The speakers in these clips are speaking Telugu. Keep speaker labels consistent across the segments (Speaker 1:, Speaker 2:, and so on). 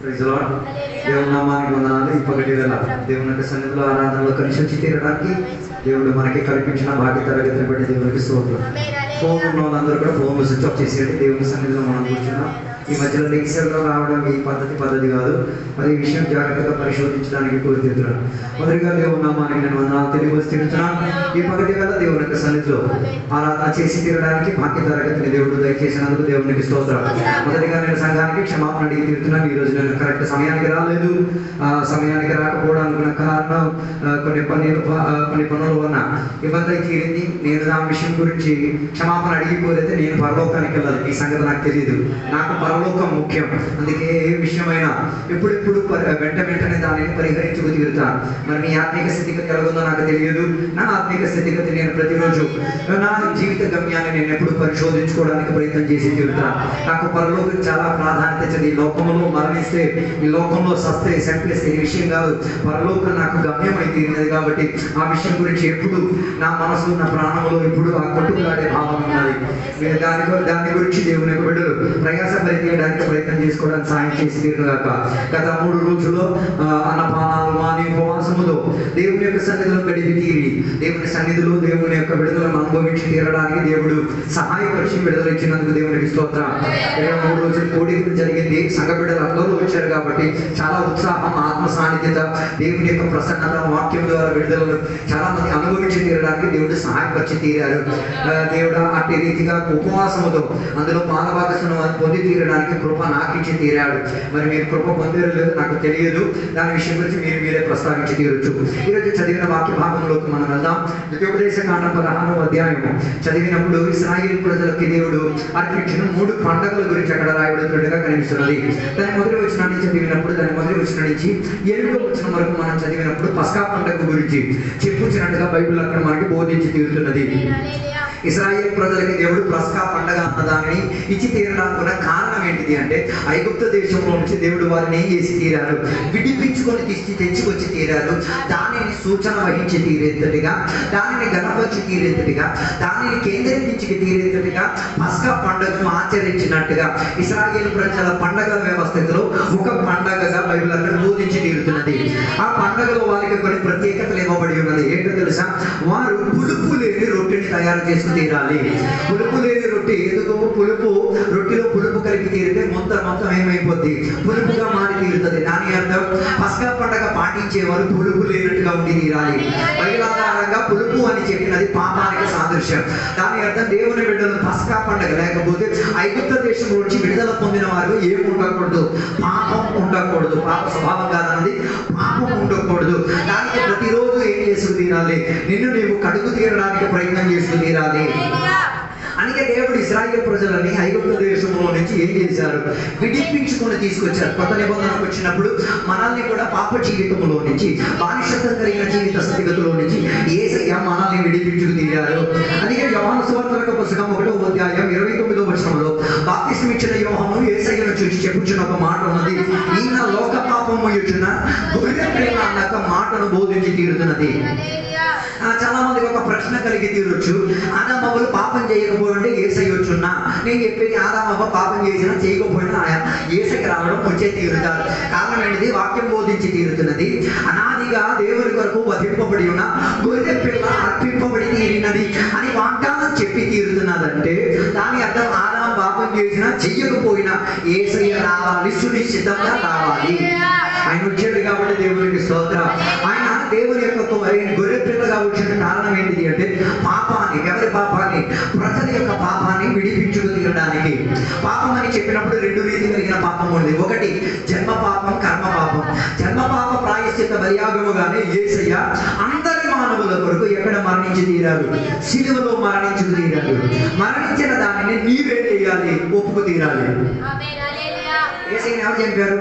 Speaker 1: Praise lord. దేవుని నామానికి వందనాలు. ఈ పగటి వేళ దేవుని యొక్క సన్నిధిలో ఆరాధనలో కలిసి వచ్చి తీరడానికి దేవుడు మనకి కల్పించిన భాగ్య తరగతిని బట్టి దేవునికి స్తోత్రం. ఫోన్ ఉన్న వాళ్ళందరూ కూడా ఫోన్లు స్విచ్ ఆఫ్ చేసేయండి. దేవుని సన్నిధిలో మనం కూర్చున్నాం. ఈ మధ్యలో లెక్చర్లో రావడం ఈ పద్ధతి కాదు. మరి ఈ విషయం జాగ్రత్తగా పరిశోధించడానికి కోరుతున్నాను. మొదటిగా దేవుని నామానికి నేను వందనాలు తెలియవస్తున్నాను. ఈ పగటి వేళ దేవుని యొక్క సన్నిధిలో ఆరాధన చేసి తీరడానికి భాగ్య తరగతిని దేవుడు దయచేసినందుకు దేవునికి స్తోత్రం. మొదటిగా నేను సంఘానికి క్షమాపణ అడిగి తీరుతున్నాను. ఈ రోజు నేను కరెక్ట్ సమయానికి రాలేదు. సమయానికి రాకపోవడానికి కారణం కొన్ని పనుల వలన ఇబ్బంది తీరింది. నేను ఆ విషయం గురించి క్షమాపణ అడిగిపోతే నేను పరలోకానికి వెళ్ళాలి. ఈ సంగతి నాకు తెలియదు. నాకు పరలోకం ముఖ్యం. అందుకే ఏ విషయమైనా ఎప్పుడెప్పుడు వెంటనే దానిని పరిహరించుకు తీరుతాను. మరి మీ ఆత్మీక స్థితిగతి ఎలాగుందో నాకు తెలియదు. నా ఆత్మీక స్థితిగతి నేను ప్రతిరోజు నా జీవిత గమ్యాన్ని నేను ఎప్పుడు పరిశోధించుకోవడానికి ప్రయత్నం చేసి తీరుతాను. నాకు పరలోకం చాలా ప్రాధాన్యత ఇచ్చింది. ఈ లోకంలో మరణిస్తే, ఈ లోకంలో సస్తే చంపేస్తే ఈ విషయం కాదు. పరలోకం నాకు గమ్యం అయితే తీరినది కాబట్టి ఆ విషయం గురించి ఎప్పుడు నా మనసు నా ప్రాణంలో ఇప్పుడు ఆ కొట్టుకులాడే భావం ఉన్నది. దాని గురించి దేవుని యొక్క బిడ్డలు ప్రయాస పరితీయడానికి ప్రయత్నం చేసుకోవడానికి సాయం చేసి తీరుగాక. గత 3 రోజుల్లో అన్నపానాలు మాని ఉపవాసములో దేవుని యొక్క సన్నిధిలో గడిపి తీరి దేవుని సన్నిధిలో దేవుని యొక్క విడుదలను అనుభవించి తీరడానికి దేవుడు సహాయపరిచి విడుదల ఇచ్చినందుకు దేవునికి స్తోత్రం. 3 రోజులు కోడికలు జరిగింది. సంఘ బిడ్డలు అందరూ వచ్చారు కాబట్టి చాలా ఉత్సాహం, ఆత్మ సాన్నిధ్యత, దేవుని యొక్క ప్రసన్నత, వాక్యం ద్వారా విడుదలను చాలా మంది అనుభవించి తీరడానికి దేవుడు సహాయపరిచి తీరారు. దేవుడు అట్టి రీతిగా ఉపవాసముతో అందులో పాలభాగస్ను పొంది తీరడానికి కృప నాకు ఇచ్చి తీరాడు. మరి మీరు కృప పొందేరు నాకు తెలియదు. దాని విషయం గురించి మీరే ప్రస్తావించి తీరొచ్చు. ఈరోజు చదివిన వాక్య భాగంలోకి మనం వెళ్దాం. ద్వితీయోపదేశ కాండం 16వ అధ్యాయము చదివినప్పుడు ఇశ్రాయేలు ప్రజలకి దేవుడు అర్పించిన 3 పండుగల గురించి అక్కడ రాయబడుతున్నట్టుగా కనిపిస్తున్నది. దాని మొదటి వచనం నుంచి చదివినప్పుడు, దాని మొదటి వచనం నుంచి 8వ వచనం వరకు మనం చదివినప్పుడు పస్కా పండుగ గురించి చెప్పుచ్చినట్టుగా బైబిల్ అక్కడ మనకి బోధించి తీరుతున్నది. ఇశ్రాయేలు ప్రజలకి దేవుడు పస్కా పండగ అన్న దానిని ఇచ్చి తీరడానికి కారణం ఏంటిది అంటే, ఐగుప్తు దేశంలో నుంచి దేవుడు వారిని ఏం చేసి తీరారు, విడిపించుకొని తెచ్చుకొచ్చి తీరారు. దానిని సూచన వహించి తీరేంతటిగా, దానిని గణపరిచి తీరేంతటిగా, దానిని కేంద్రీకరించి తీరేంతటిగా పస్కా పండుగను ఆచరించినట్టుగా ఇశ్రాయేలు ప్రజల పండగల వ్యవస్థలో ఒక పండగగా బైబిల్ అక్కడ బోధించి తీరుతున్నది. ఆ పండగలో వారికి కొన్ని ప్రత్యేకతలు ఇవ్వబడి ఉన్నది. ఏంటో తెలుసా? వారు పులుపు లేని రొట్టెని తయారు చేసుకుని తీరాలి. పులుపు లేని రొట్టె ఏదో రొట్టెలో పులుపు కలిపి తీరితే మొత్తం ఏమైపోద్ది, పులుపుగా మారి తీరుతుంది. దాని అర్థం పస్కా పండగ పాటించేవారు పులుపు లేనట్టుగా ఉండి తీరాలి. బైబిల్ ఆధారంగా పులుపు అని చెప్పినది పాపానికి సాదృశ్యం. దాని అర్థం దేవుని బిడ్డలు పస్కా పండగ లేకపోతే ఐగుప్తు దేశం నుంచి విడుదల పొందిన వారు ఏమి ఉండకూడదు, పాపం ఉండకూడదు. పాప స్వభావం కాదన్నది పాపం ఉండకూడదు. దానికి ప్రతిరోజు ఏం చేసుకు తీరాలి, నిన్ను నీవు కడుగు తీరడానికి ప్రయత్నం చేసుకు తీరాలి. అందుకే దేవుడు ఇశ్రాయేలు ప్రజలని ఐగుప్తు దేశంలో నుంచి ఏం చేశారు, విడిపించుకొని తీసుకొచ్చారు. కొత్త నిబంధనకు వచ్చినప్పుడు మనల్ని కూడా పాప జీవితంలో నుంచి, బానిసత్వం కలిగిన జీవిత స్థితిగతిలో నుంచి యేసయ్య మనల్ని విడిపించుకు తీరారు. అందుకే యోహాను సువార్త పుస్తకం 1వ అధ్యాయం 29వ వచనంలో బాప్తిస్మం ఇచ్చిన యోహాను యేసయ్యను చూసి చెప్పుచున్న ఒక మాట ఉన్నది. ఈయన లోక పాపము యుచున్న గొర్రె పిల్ల అన్న ఒక మాటను బోధించి తీరుతున్నది. చాలా మందికి ఒక ప్రశ్న కలిగి తీరొచ్చు, ఆదామవ్వలు పాపం చేయకపోయింటే యేసయ్య వచ్చున్నా. నేను చెప్పేది ఆదామవ్వ పాపం చేసినా చేయకపోయినా యేసయ్య రావడం వచ్చే తీరుతారు. కారణం ఏంటిది? వాక్యం బోధించి తీరుతున్నది. అనాదిగా దేవుని కొరకు వధింపబడి ఉన్న గొర్రె పిల్ల అర్పింపబడి తీరినది అని వాగ్దానం చెప్పి తీరుతున్నదంటే దాని అర్థం ఆదాం పాపం చేసినా చెయ్యకపోయినా యేసయ్య రావాలి, సునిశ్చితంగా రావాలి. ఆయన వచ్చాడు కాబట్టి దేవునికి స్తోత్రం. ఆయన దేవుని యొక్క గొర్రె పిల్లగా వచ్చిన కారణం ఏంటిది అంటే పాపాన్ని, ఎవరి పాపాన్ని? ప్రజల యొక్క పాపాన్ని విడిపించుకు తీరడానికి. పాపం అని చెప్పినప్పుడు 2 రీతి కలిగిన పాపం ఉంది. ఒకటి జన్మ పాపం, కర్మ పాపం. జన్మ పాప ప్రాయశ్చిత్త బలియాగముగానే యేసయ్య అందరి మానవుల కొరకు ఎక్కడ మరణించి తీరారు? శిలువలో మరణించి తీరారు. మరణించిన దానిని నీవే చేయాలి, ఒప్పుకు తీరాలి. యేసయ్యని ఎవరు చంపారు?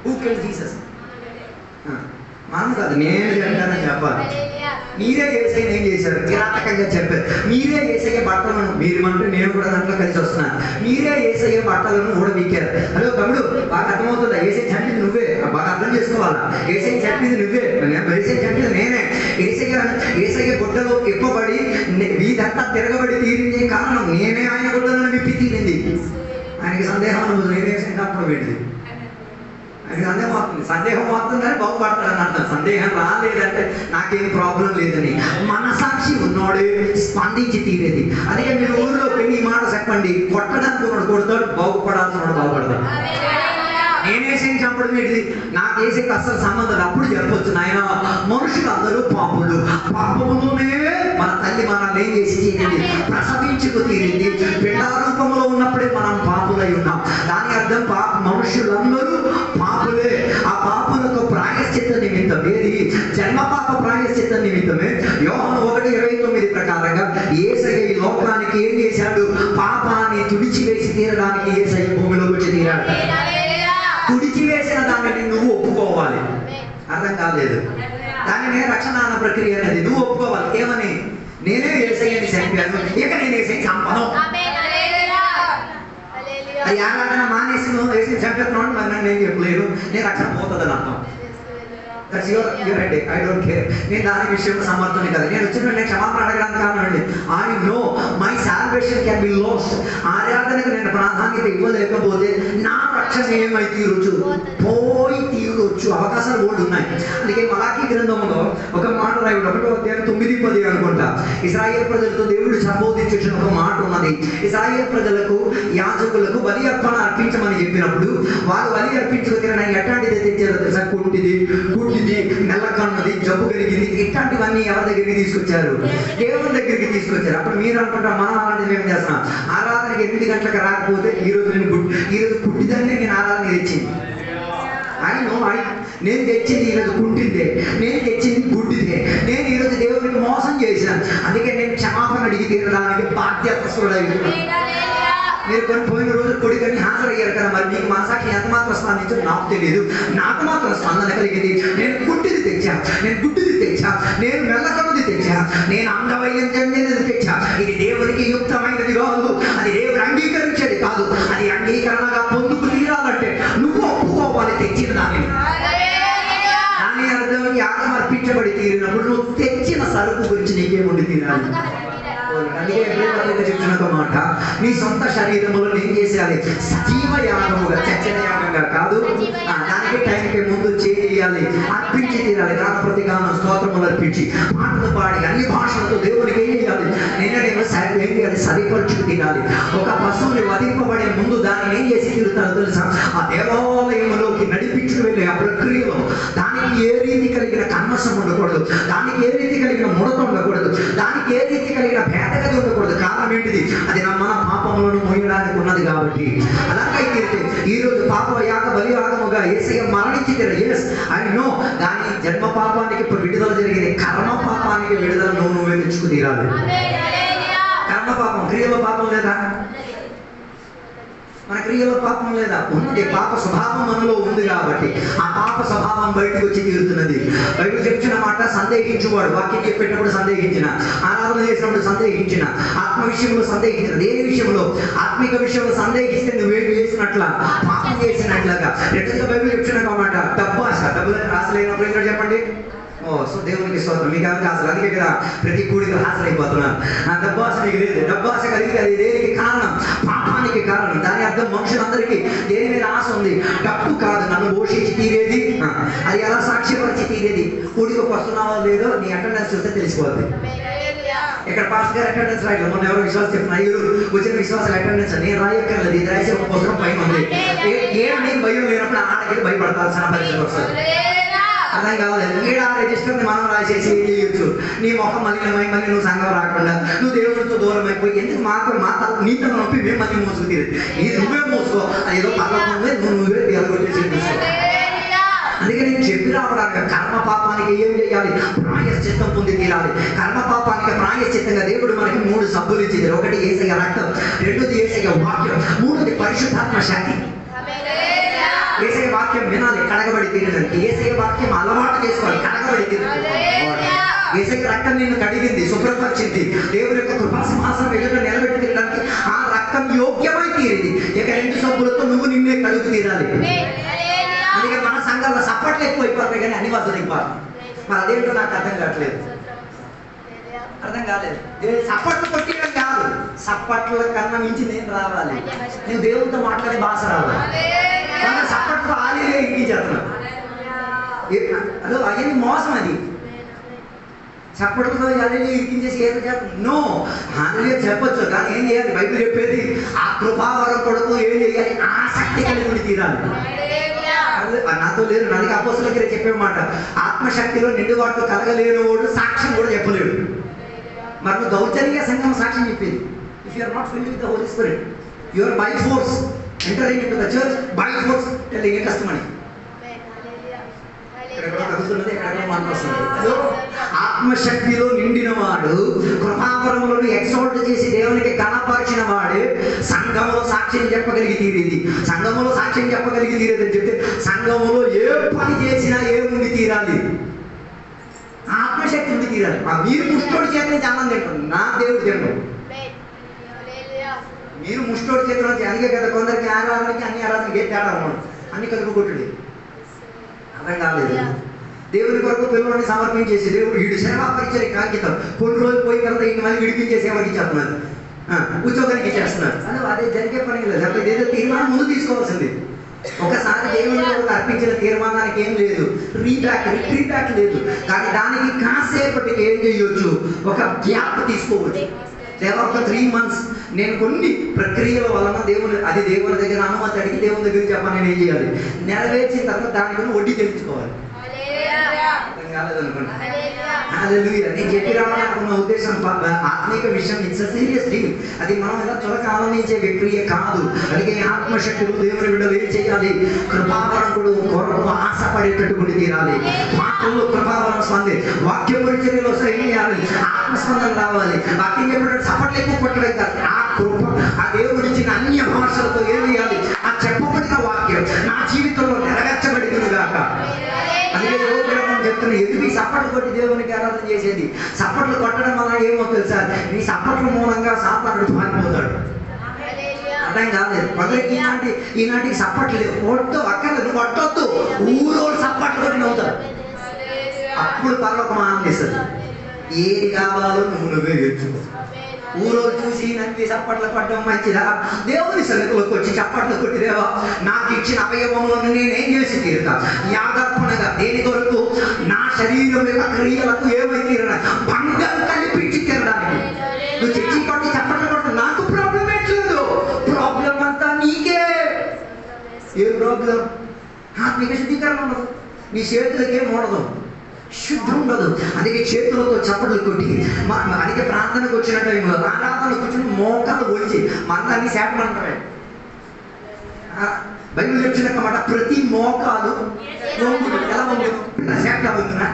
Speaker 1: Who killed Jesus? మనం కాదు, నేను చంపానని చెప్పాలి. మీరే యేసయ్యని ఏం చేశారు? కిరాతకంగా చెప్పారు. మీరే యేసయ్య బట్టలను, మీరు అంటే నేను కూడా దాంట్లో కలిసి వస్తున్నాను, మీరే యేసయ్య బట్టలను ఊడబీకారు. హలో తమ్ముడు, బాగా అర్థమవుతుందా? యేసయ్య చంపింది నువ్వే, బాగా అర్థం చేసుకోవాలా? యేసయ్య చంపింది నువ్వే, యేసయ్య చంపింది నేనే. యేసయ్య గుడ్డలో ఇప్పబడి వీధంతా తిరగబడి తీరింది కారణం నేనే. ఆయన గుడ్డలను విప్పి తీరింది. ఆయనకి సందేహం, నువ్వు నేనే అప్పుడు పెట్టింది. అది సందేహం అవుతుంది, సందేహం అవుతుంది కానీ బాగుపడతాడని అర్థం. సందేహం రాలేదంటే నాకేం ప్రాబ్లం లేదని మనసాక్షి ఉన్నోడే స్పందించి తీరేది. అందుకే మీరు ఊరిలో పెళ్లి మాట చెప్పండి, కొట్టడానికి ఉన్నాడు కొడతాడు, బాగుపడాల్సిన బాగుపడతాడు. నేనేసేం చంపడం ఏంటిది, నాకు వేసేకి అస్సలు సంబంధం. అప్పుడు చెప్పొచ్చు, నాయన మనుషులందరూ పాపులు, పాపములోనే మన తల్లి మనల్ని ఏం చేసి తీరింది, ప్రసవించుకు తీరింది. పిండారూపంలో ఉన్నప్పుడే మనం పాపులై ఉన్నాం. దాని అర్థం మనుషులందరూ పాపులే. ఆ పాపులకు ప్రాయశ్చిత్త నిమిత్తం ఏది, జన్మ పాప ప్రాయశ్చిత్త నిమిత్తమే యోహాను 1:29 ప్రకారంగా యేసయ్య ఈ లోకానికి ఏం చేశాడు, పాపాన్ని తుడిచివేసి తీరడానికి యేసయ్య భూమిలోకి వచ్చి తీరాడు. తుడిచివేసిన దానిని నువ్వు ఒప్పుకోవాలి. అర్థం కాలేదు, దానినే రక్షణ అన్న ప్రక్రియ అనేది. నువ్వు ఒప్పుకోవాలి ఏమని, నేనే యేసయ్యని చంపాను, ఇక నేను యేసయ్యని చంపను. అది ఆరాధన మానేసి నువ్వు యేసయ్యని చంపేస్తున్నావు, మరి నన్ను ఏం చెప్పలేను, నేను రక్షణ పోతుందని అర్థం. ఐ డోంట్ కేర్, నేను దాని విషయంలో సమర్థుని కదా. నేను వచ్చిన నేను క్షమాపణ అడగడానికి కారణం అండి, I know my salvation can be last. ఆరాధనకు నేను ప్రాధాన్యత ఇవ్వలేకపోతే నా రక్షణ ఏమై తీరొచ్చు, పోయి తీరొచ్చు, అవకాశాలు కూడా ఉన్నాయి. అందుకే మలాకీ గ్రంథంలో ఒక మాట రాయడు, 1:9-10 అనుకుంటా, ఇశ్రాయేల్ ప్రజలతో దేవుడు సంబోధించిన ఒక మాట ఉన్నది. ఇశ్రాయేల్ ప్రజలకు యాజకులకు బలి అర్పణ అర్పించమని చెప్పినప్పుడు వాళ్ళు బలి అర్పించుకు తినడానికి ఎట్లాంటిది తెచ్చారో తెలుసా, కుంటిది, గుడ్డిది, నెల్లకన్నది, జబ్బు కలిగింది, ఇట్లాంటివన్నీ ఎవరి దగ్గరికి తీసుకొచ్చారు, దేవుని దగ్గరికి తీసుకొచ్చారు. అప్పుడు మీరు అనుకుంటారు మనం అలాంటివి ఏం చేస్తున్నాం, ఆరాధనకి 8 గంటలకు రాకపోతే ఈరోజు గుడ్డిదాన్ని నేను ఆరాధన తెచ్చింది. నేను తెచ్చింది ఈరోజు కుంటిదే, నేను తెచ్చింది గుడ్డిదే, నేను ఈరోజు దేవునికి మోసం చేశాను, అందుకే నేను క్షమాపణ అడిగి తీరడానికి బాధ్యతస్తుడై. మీరు కొన్ని పోయిన రోజు కొడుకని హాజరయ్యారు కదా, మరి మీకు మనసాక్షి ఎంత మాత్రం స్పందించో నాకు తెలియదు. నాకు మాత్రం స్పందన కలిగింది. నేను కుంటిది తెచ్చా, నేను గుడ్డిది తెచ్చా, నేను మెల్లకన్నది తెచ్చా, నేను అంగవైకల్యమైనది తెచ్చా. ఇది దేవునికి యుక్తమైనది కాదు, అది దేవుడు అంగీకరించేది కాదు. అది అంగీకరణగా పొందుకు తీరాలంటే నువ్వు ఒప్పుకోవాలి తెచ్చిన దానిని. దాని అర్థం యాగం అర్పించబడి తీరినప్పుడు నువ్వు తెచ్చిన సరుకు గురించి నీకేముండి తీరాలి. అందుకే చెప్తున్న ఒక మాట, నీ సొంత శరీరంలో ఏం చేసేయాలి, సజీవ యాగముగా, చచ్చన యాగంగా కాదు, దానికి టైంకి ముందు చేయాలి, అర్పించి తీరాలి. గాన ప్రతిగానం స్తోత్రములు అర్పించి పాటలు పాడి అన్ని భాషలతో దేవునికి ఏం చేయాలి, నిన్ననేమో ఏం చేయాలి, సరిపరుచుకు తీరాలి. ఒక పశువుని వధింపబడే ముందు దాన్ని ఏం చేసి తీరుతారో తెలుసా, ఆ దేవాలయంలోకి నడిపించుకు వెళ్ళే ఆ ప్రక్రియలో దానికి ఏ రీతి కలిగిన కన్మసం ఉండకూడదు, దానికి ఏ రీతి కలిగిన ముడత ఉండకూడదు, దానికి ఏ రీతి కలిగిన భేదగతి ఉండకూడదు. కారణం ఏంటిది, అది మన పాపములను మోయడానికి ఉన్నది కాబట్టి. అలాగైతే ఈరోజు పాప యాగ బలి యాగముగా యేసయ్య మరణించి ఎస్ ఐ నో, కానీ జన్మ పాపానికి ఇప్పుడు విడుదల జరిగింది, కర్మ పాపానికి విడుదల నువ్వే తెచ్చుకు తీరాలి. కర్మ పాపం, క్రియల పాపం లేదా, మన క్రియలో పాపం లేదా, ఉంది. పాప స్వభావం మనలో ఉంది కాబట్టి ఆ పాప స్వభావం బయటకు వచ్చి తీరుతున్నది. బైబిల్ చెప్తున్న మాట, సందేహించువాడు, వాక్యం చెప్పేటప్పుడు సందేహించిన, ఆరాధన చేసినప్పుడు సందేహించిన, ఆత్మ విషయంలో సందేహించిన, దేని విషయంలో, ఆత్మిక విషయంలో సందేహిస్తే నువ్వేం చేసినట్ల, పాపం చేసినట్లుగా. రెండోగా బైబిల్ చెప్తున్న మాట, డబ్బు ఆశ, డబ్బులు ఆశలేనప్పుడు ఏంటో చెప్పండి. సో దేవునికి స్తోత్రం, మీకు ఆశలు, అందుకే కదా ప్రతి కూడికి హాజరైపోతున్నాను. ఆ డబ్బు ఆశ మీకు లేదు. డబ్బు ఆశ కలిగి అది దేనికి కారణం, పాపానికి కారణం. దాని అర్థం మనుషులందరికీ దేని మీద ఆశ ఉంది, డబ్బు కాదు నన్ను పోషించి తీరేది, అది ఎలా సాక్ష్యపరిచి తీరేది. కూడికి వస్తున్నావో లేదో నీ అటెండెన్స్ చూస్తే తెలిసిపోద్ది. ఇక్కడ పాస్ గారు అటెండెన్స్ రాయలేదు, మొన్న ఎవరో విశ్వాసం చెప్తున్నారు, వచ్చిన విశ్వాసాలు అటెండెన్స్ నేను రాయక్కర్లేదు, ఇది రాసే ఒక పుస్తకం పైన ఉంది. ఏమని భయం లేనప్పుడు ఆడకి భయపడతాల్సిన పరిస్థితి వస్తుంది. అర్థం కావాలి, ఈడ రిజిస్టర్ని మనం రాసేసి చేయొచ్చు. నీ మొహం మళ్ళీ నువ్వు సంఘం రాకుండా నువ్వు దేవుడితో దూరం అయిపోయి ఎందుకు మాత్రం నీతో నొప్పి మేము మళ్ళీ మోసుకు తీరేది, ఇది నువ్వే మోసుకో, అది ఏదో పర్వతం నువ్వే ఎలగొట్టేసి. అందుకే నేను చెప్పి రావడానికి, కర్మ పాపానికి ఏం చేయాలి, ప్రాయశ్చిత్తం పొంది తీరాలి. కర్మ పాపానికి ప్రాయశ్చిత్తంగా దేవుడు మనకి 3 సబ్బులు ఇచ్చింది. ఒకటి యేసయ్య రక్తం, రెండోది యేసయ్య వాక్యం, మూడోది పరిశుద్ధాత్మ శక్తి. యేసయ్య వాక్యం వినాలి, కడగబడి తీరడానికి. యేసయ్య వాక్యం అలవాటు చేసుకోవాలి, కడగబడి తీరడానికి. యేసయ్య రక్తం నిన్ను కడిగింది, శుభ్రపరిచింది, దేవుని యొక్క కృపా సింహాసనం ఎదుట నిలబెట్టి తీరడానికి ఆ రక్తం యోగ్యమై తీరింది. ఇక 2 సబ్బులతో నువ్వు నిన్నే కడుగు తీరాలి. అందుకే మన సంఘాల్లో సప్పట్లు ఎక్కువ అయిపోతాయి కానీ అన్ని వసతులు అయిపోతాయి. మరి అదేంటో నాకు అర్థం కావట్లేదు, అర్థం కాలేదు. సప్పట్లు కొట్టడం కాదు, సప్పట్ల కన్నా మించి నేను రావాలి, నేను దేవుడితో మాట్లాడే భాష రావాలి. సప్పట్లు ఆలీలే ఇంకించేస్తాను. అదో అవన్నీ మోసం. అది చప్పట్లతో హల్లెలూయా ఇరికించేసి ఏదో చెప్ప నో, హల్లెలూయా చెప్పొచ్చు, కానీ ఏం చేయాలి? బైబిల్ చెప్పేది ఆ కృపావరం కొడుకు ఏం చేయాలి? ఆసక్తి కలిగి ఉండి తీరాలి. నాతో లేరు, నదికి అపోస్తుల దగ్గర చెప్పే మాట, ఆత్మశక్తిలో నిండువాటితో కలగలేనివాడు సాక్ష్యం కూడా చెప్పలేడు. మరి నువ్వు దౌర్జన్యంగా సంఘం సాక్ష్యం చెప్పేది. If you are not filled with the holy spirit, you are by force entering into the church, by force telling ఏ కష్టమని. ఆత్మశక్తిలో నిండిన వాడు, కృపావరములను ఎక్సాల్ట్ చేసి దేవునికి కనపరిచిన వాడే సంఘములో సాక్ష్యం చెప్పగలిగి తీరేది. సంఘములో సాక్ష్యం చెప్పగలిగి తీరేది అని చెప్తే సంఘములో ఏ పని చేసినా ఏముండి తీరాలి? ఆత్మశక్తి ఉండి తీరాలి. మీరు ముష్టోడి చేత నుంచి అన్నం తింటారు, నా దేవుడు తింటాం. మీరు ముష్టోడి చేత నుంచి, అందుకే కదా కొందరికి ఆరాధనకి అన్ని ఆరాధనకి ఏ తేడా ఉన్నాడు, అన్ని కలుపుకొట్టుడి. అర్థం కాలేదు. దేవుని కొరకు పిల్లల్ని సమర్పించేసి దేవుడు వీడు సేవా పరిచయం కాగితం కొన్ని రోజులు పోయిన తర్వాత ఇంక మళ్ళీ విడిపించేసి సేవకి ఇచ్చేస్తున్నారు, ఉద్యోగానికి ఇచ్చేస్తున్నారు. అదే జరిగే పని లేదు. అప్పుడు ఏదో తీర్మానం ముందు తీసుకోవాల్సింది. ఒకసారి దేవుని కొరకు అర్పించిన తీర్మానానికి ఏం లేదు, రీబ్యాక్ లేదు. కానీ దానికి కాసేపటికి ఏం చేయొచ్చు? ఒక గ్యాప్ తీసుకోవచ్చు. దేవా ఒక 3 months నేను కొన్ని ప్రక్రియల వలన దేవుని దగ్గర అనుమతి అడిగి దేవుని దగ్గర చెప్పాను, నేను ఏం చేయాలి? నెరవేర్చిన తర్వాత దానికి వడ్డీ చెల్లించుకోవాలి. నేను చెప్పి రావాలనుకున్న ఉద్దేశం ఆత్మీక విషయం, ఇట్స్ సీరియస్ డీల్. అది మనం ఇలా త్వరగా ఆనందించే ప్రక్రియ కాదు. అందుకే ఆత్మశక్తులు దేవుని బిడ్డలు ఏం చేయాలి? కృపావరకుడు కొరకు ఆశపడేటట్టుకుని తీరాలి. మాటల్లో కృపావరం స్పంది, వాక్య పరిచర్యలో ఏం చేయాలి? ఆత్మస్పందన రావాలి. వాక్యం చెప్పినట్టు సపట్లు ఎక్కువ కొట్టడం కాదు. ఆ కృప, ఆ దేవుడు ఇచ్చిన అన్య భాషలతో ఏం చేయాలి? ఆ చెప్పబడిన వాక్యం నా జీవితంలో నెరవేర్చబడింది కాక. అందుకే చెప్తున్నా, ఎందుకు ఈ సప్పట్లు కొట్టి దేవునికి ఆరాధన చేసేది? సప్పట్లు కొట్టడం వల్ల ఏమో తెలుసా? నీ సప్పట్ల మూలంగా సాతానుడు పారిపోతాడు. అర్థం కాలేదు. కొందరికి ఈనాటికి సప్పట్లు లేవు, కొట్టు అక్కర్లేదు, నువ్వు కొట్టొద్దు. ఊరోళ్ళు సప్పట్లు కొట్టి నవ్వుతాడు. అప్పుడు పర్లోకం ఆనందిస్తుంది. ఏది కావాలో నువ్వే తెచ్చుకో. ఊరోళ్ళు చూసి నన్ను చప్పట్లు కొట్టడం మంచిదా? దేవుని సన్నిధిలోకి వచ్చి చప్పట్లు కొట్టిదేవా, నాకు ఇచ్చిన అవయవంలో నేనేం చేసి తీరుతా? యాగర్పణగా దేని కొరకు? నా శరీరం యొక్క క్రియలకు ఏమైతే భంగం కల్పించి తీరడానికి. నువ్వు చర్చి కొట్టి చప్పట్లు కొట్టు, నాకు ప్రాబ్లం లేదు. ప్రాబ్లం అంతా నీకే. ఏ ప్రాబ్లం? ఆత్మీక శుద్ధీకరణ ఉండదు, నీ చేతులకి ఏం ఉండదు, శుద్ధం ఉండదు. అందుకే చేతులతో చప్పట్లు కొట్టి, అందుకే ప్రార్థనకు వచ్చిన టైంలో ఆరాధనకు కూర్చుని మోకాలు వచ్చి మందాన్ని శాపమంటారు. బైబిల్ వచ్చిన మాట, ప్రతి మోకాలు వంగును. ఎలా వంగును? శాఖ వంగునా?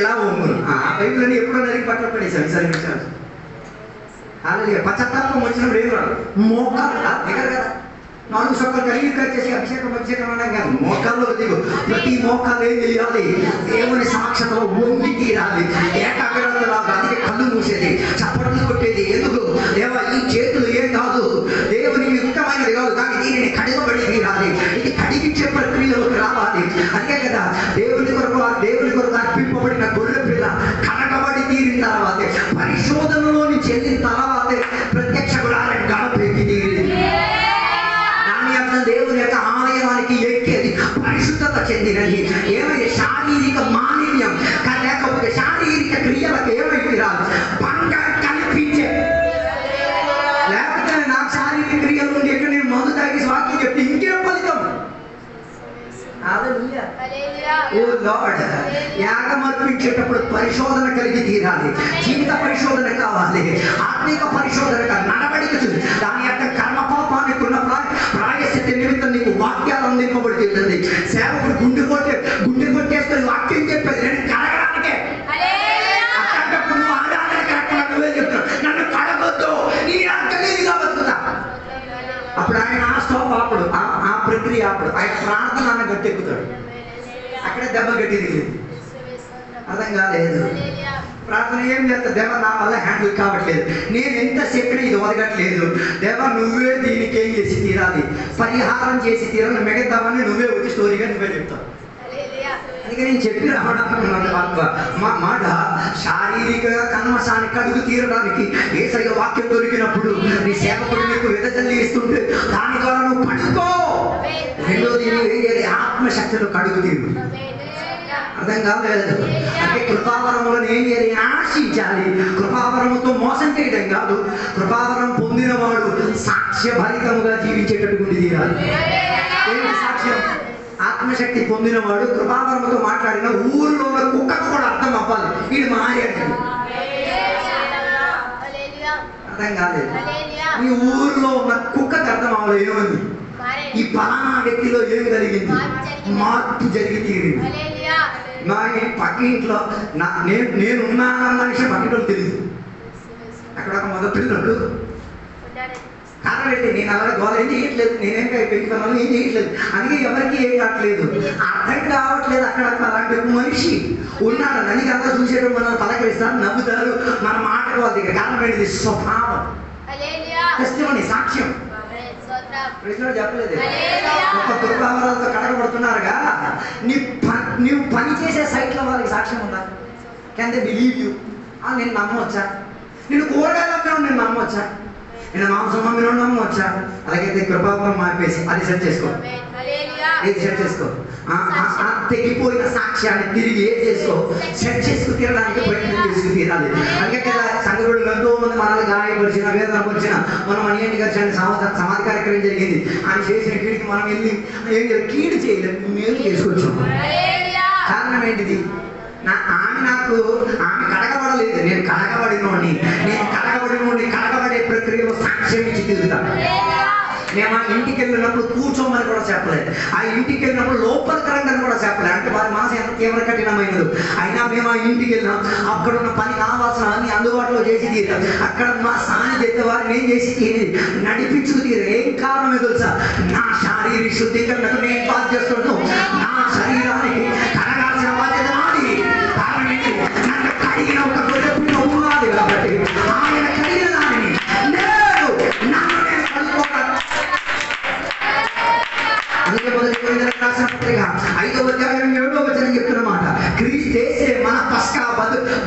Speaker 1: ఎలా వంగును? బైబిల్ అని ఎప్పుడో నరికి పట్ల పడేసాను. ఈసారి విషయాలు అలాగే పశ్చాత్తాపం వచ్చినప్పుడు ఏం రాదు, మోకాలు దగ్గర కదా. 4 చొక్కలు కలిగి చేసి అభిషేకం అన్నా కాదు, మోకాల్లో దిగు. ప్రతి మోకాలు ఏం చేయాలి? దేవుని సాక్షతలో వంగి తీరాలి. ఏకాగ్రత రాదు. అందుకే కళ్ళు మూసేది, చప్పట్లు కొట్టేది. ఎందుకు? దేవా, ఈ చేతులు ఏం కాదు, దేవునికి యుక్తమైనది కాదు, కానీ దీనిని కడిగబడి తీరాలి. ఇది కడిగించే ప్రక్రియలోకి రావాలి. అందుకే కదా దేవుని కొరకు అర్పింపబడిన గొర్రె పిల్ల కడగబడి తీరిన తర్వాతే, పరిశోధనలో నుంచి వెళ్ళిన తర్వాతే ప్రత్యక్ష గుడాలను గడపెక్కి తీరింది. దేవుని యొక్క ఆలయానికి ఎక్కేది పరిశుద్ధత చెందినది. ఏమైతే శారీరక మాలిన్యం లేకపోతే శారీరక క్రియలకు ఏమైతే రాదు, భంగం కల్పించే. లేకపోతే నాకు శారీరక క్రియలు ఉండి ఎక్కడ నేను మందు తాగి వాక్యం చెప్తే ఇంకేం ఫలితం? యాగం అర్పించేటప్పుడు పరిశోధన కలిగి తీరాలి. జీవిత పరిశోధన కావాలి, ఆత్మిక పరిశోధన కావాలి, నడవడిక చూసి దాని యొక్క కర్మ పాపానికి ఉన్న ప్రాయశ్చిత్త నిమిత్తం నీకు వాక్యాలు అందింపబడి తీరుతుంది. సేవకుడు గుండె కొట్టేస్తే వాక్యం చెప్పేది నేను కడగడానికే. అట్టప్పుడు నువ్వు ఆరాధన కరెక్ట్గా నువ్వే చెప్తావు, నన్ను కడగొద్దు, నీ తెలియదుగా బతుకుతా. అప్పుడు ఆయన ఆస్తోపాపుడు ఆ ప్రక్రియ, అప్పుడు ఆయన ప్రార్థన అన్న గట్టెక్కుతాడు. అక్కడే దెబ్బ గట్టిది. అర్థం కాలేదు. ప్రార్థన ఏం చేస్తా? దేవా, నా వల్ల హ్యాండిల్ కావట్లేదు, నేను ఎంత చెప్పినా ఇది ఒదగట్లేదు. దేవా, నువ్వే దీనికి ఏం చేసి తీరాలి, పరిహారం చేసి తీరాలి. మిగతావన్నీ నువ్వే వచ్చి స్టోరీగా నువ్వే చెప్తావు. అందుకే నేను చెప్పి రావడానికి మా మాట శారీరక కన్మసాన్ని కడుగు తీరడానికి యేసయ్య వాక్యం దొరికినప్పుడు నీ సేవకుడు నీకు వెదజల్లి ఇస్తుంటే దాని ద్వారా నువ్వు పడుకో. రెండోది ఆత్మశక్తిలో కడుగు తీరు. అర్థం కాలేదు. అంటే కృపావరములను ఏం చేయాలి? ఆశించాలి. కృపావరముతో మోసం చేయడం కాదు. కృపావరం పొందినవాడు సాక్ష్య భరితముగా జీవించేటటువంటి తీరాలి. ఏంటి సాక్ష్యం? ఆత్మశక్తి పొందినవాడు కృపావరముతో మాట్లాడిన ఊరిలో ఉన్న కుక్కకు కూడా అర్థం అవ్వాలి, వీడు మారాడు. అర్థం కాలేదు. ఈ ఊరిలో ఉన్న కుక్కకు అర్థం అవ్వాలి ఏమంది, ఈ పలానా వ్యక్తిలో ఏం జరిగింది, మార్పు జరిగి తీరింది. నా పక్క ఇంట్లో నేనున్నానన్న విషయం పక్కింట్లో తెలియదు. అక్కడ ఒక మొదటి పిల్లడు కారణం ఏంటి, నేను అలా గోల ఏం చేయట్లేదు, నేనేం పెళ్లి పనులు ఏం చేయట్లేదు, అందుకే ఎవరికి ఏం కావట్లేదు, అర్థం కావట్లేదు. అక్కడ అలాంటి మనిషి ఉన్నాడు, నన్ను అంతా చూసేటప్పుడు మనల్ని పలకరిస్తారు, నవ్వుతారు, మన మాట వాళ్ళ దగ్గర. కారణం ఏంటిది? స్వభావం, టెస్టిమనీ, సాక్ష్యం. చెప్పలేదు ఒక దుర్భావరాలతో కడగబడుతున్నారుగా, నీవు పని చేసే సైట్లో వాళ్ళకి సాక్ష్యం ఉందా? Can they believe you? నేను నమ్మవచ్చా? నేను కూరగాయలు అమ్మినా నేను నమ్మవచ్చా? నేను మాంసం అమ్మిన నమ్మవచ్చా? అలాగైతే కృపావరం మాపేసి అది సెట్ చేసుకో, ఏది సెట్ చేసుకో. తెగిపోయిన సాక్ష్యాన్ని తిరిగి ఏం చేసుకో, సెట్ చేసుకు తీరడానికి ప్రయత్నం చేసుకు తీరాలి. అందుకే కదా సంఘుడు ఎంతో మంది మనల్ని గాయపరిచిన, వేదన పరిచిన, మనం అనియంటి గారి సమాధి కార్యక్రమం జరిగింది. ఆయన చేసిన కీడికి మనం వెళ్ళి కీడు చేయలేదు, మేలు చేసుకొచ్చాం. కారణం ఏంటిది? ఆమె కడగబడలేదు, నేను కడగబడినోడిని. కడగబడే ప్రక్రియలో సాక్ష్యం ఇచ్చి తిరుగుతాను. మేము ఆ ఇంటికి వెళ్ళినప్పుడు కూర్చోమని కూడా చెప్పలేదు, ఆ ఇంటికి వెళ్ళినప్పుడు లోపలికి రండి కూడా చెప్పలేదు. అంటే వారి మనసు ఎంత తీవ్ర కఠినమైనది. అయినా మేము ఆ ఇంటికి వెళ్ళినాం, అక్కడ ఉన్న పని కావాల్సిన అన్ని అందుబాటులో చేసి తీరాం. అక్కడ మా సాని చేసే వారిని ఏం చేసి తీరేది, నడిపించుకు తీరు. ఏం కారణమే తెలుసా? నా శారీరక శుద్ధీకరణకు నేను బాధ్యత చేస్తున్నాను. నా శరీరానికి కడగాల్సిన బాధ్యత నాది. కారణం ఏంటి? నన్ను కడిగిన ఒక గొర్రెపిల్ల ఉన్నది కాబట్టి ఆయన కడిగిన దానిని నేను నన్ను నేను కలుపుకోవాలి. అందుకే మొదటి కొరింథీయులకు రాసిన పత్రిక 5వ అధ్యాయం 7వ వచనం చెప్తున్నమాట, క్రీస్తు యేసే మన పస్కా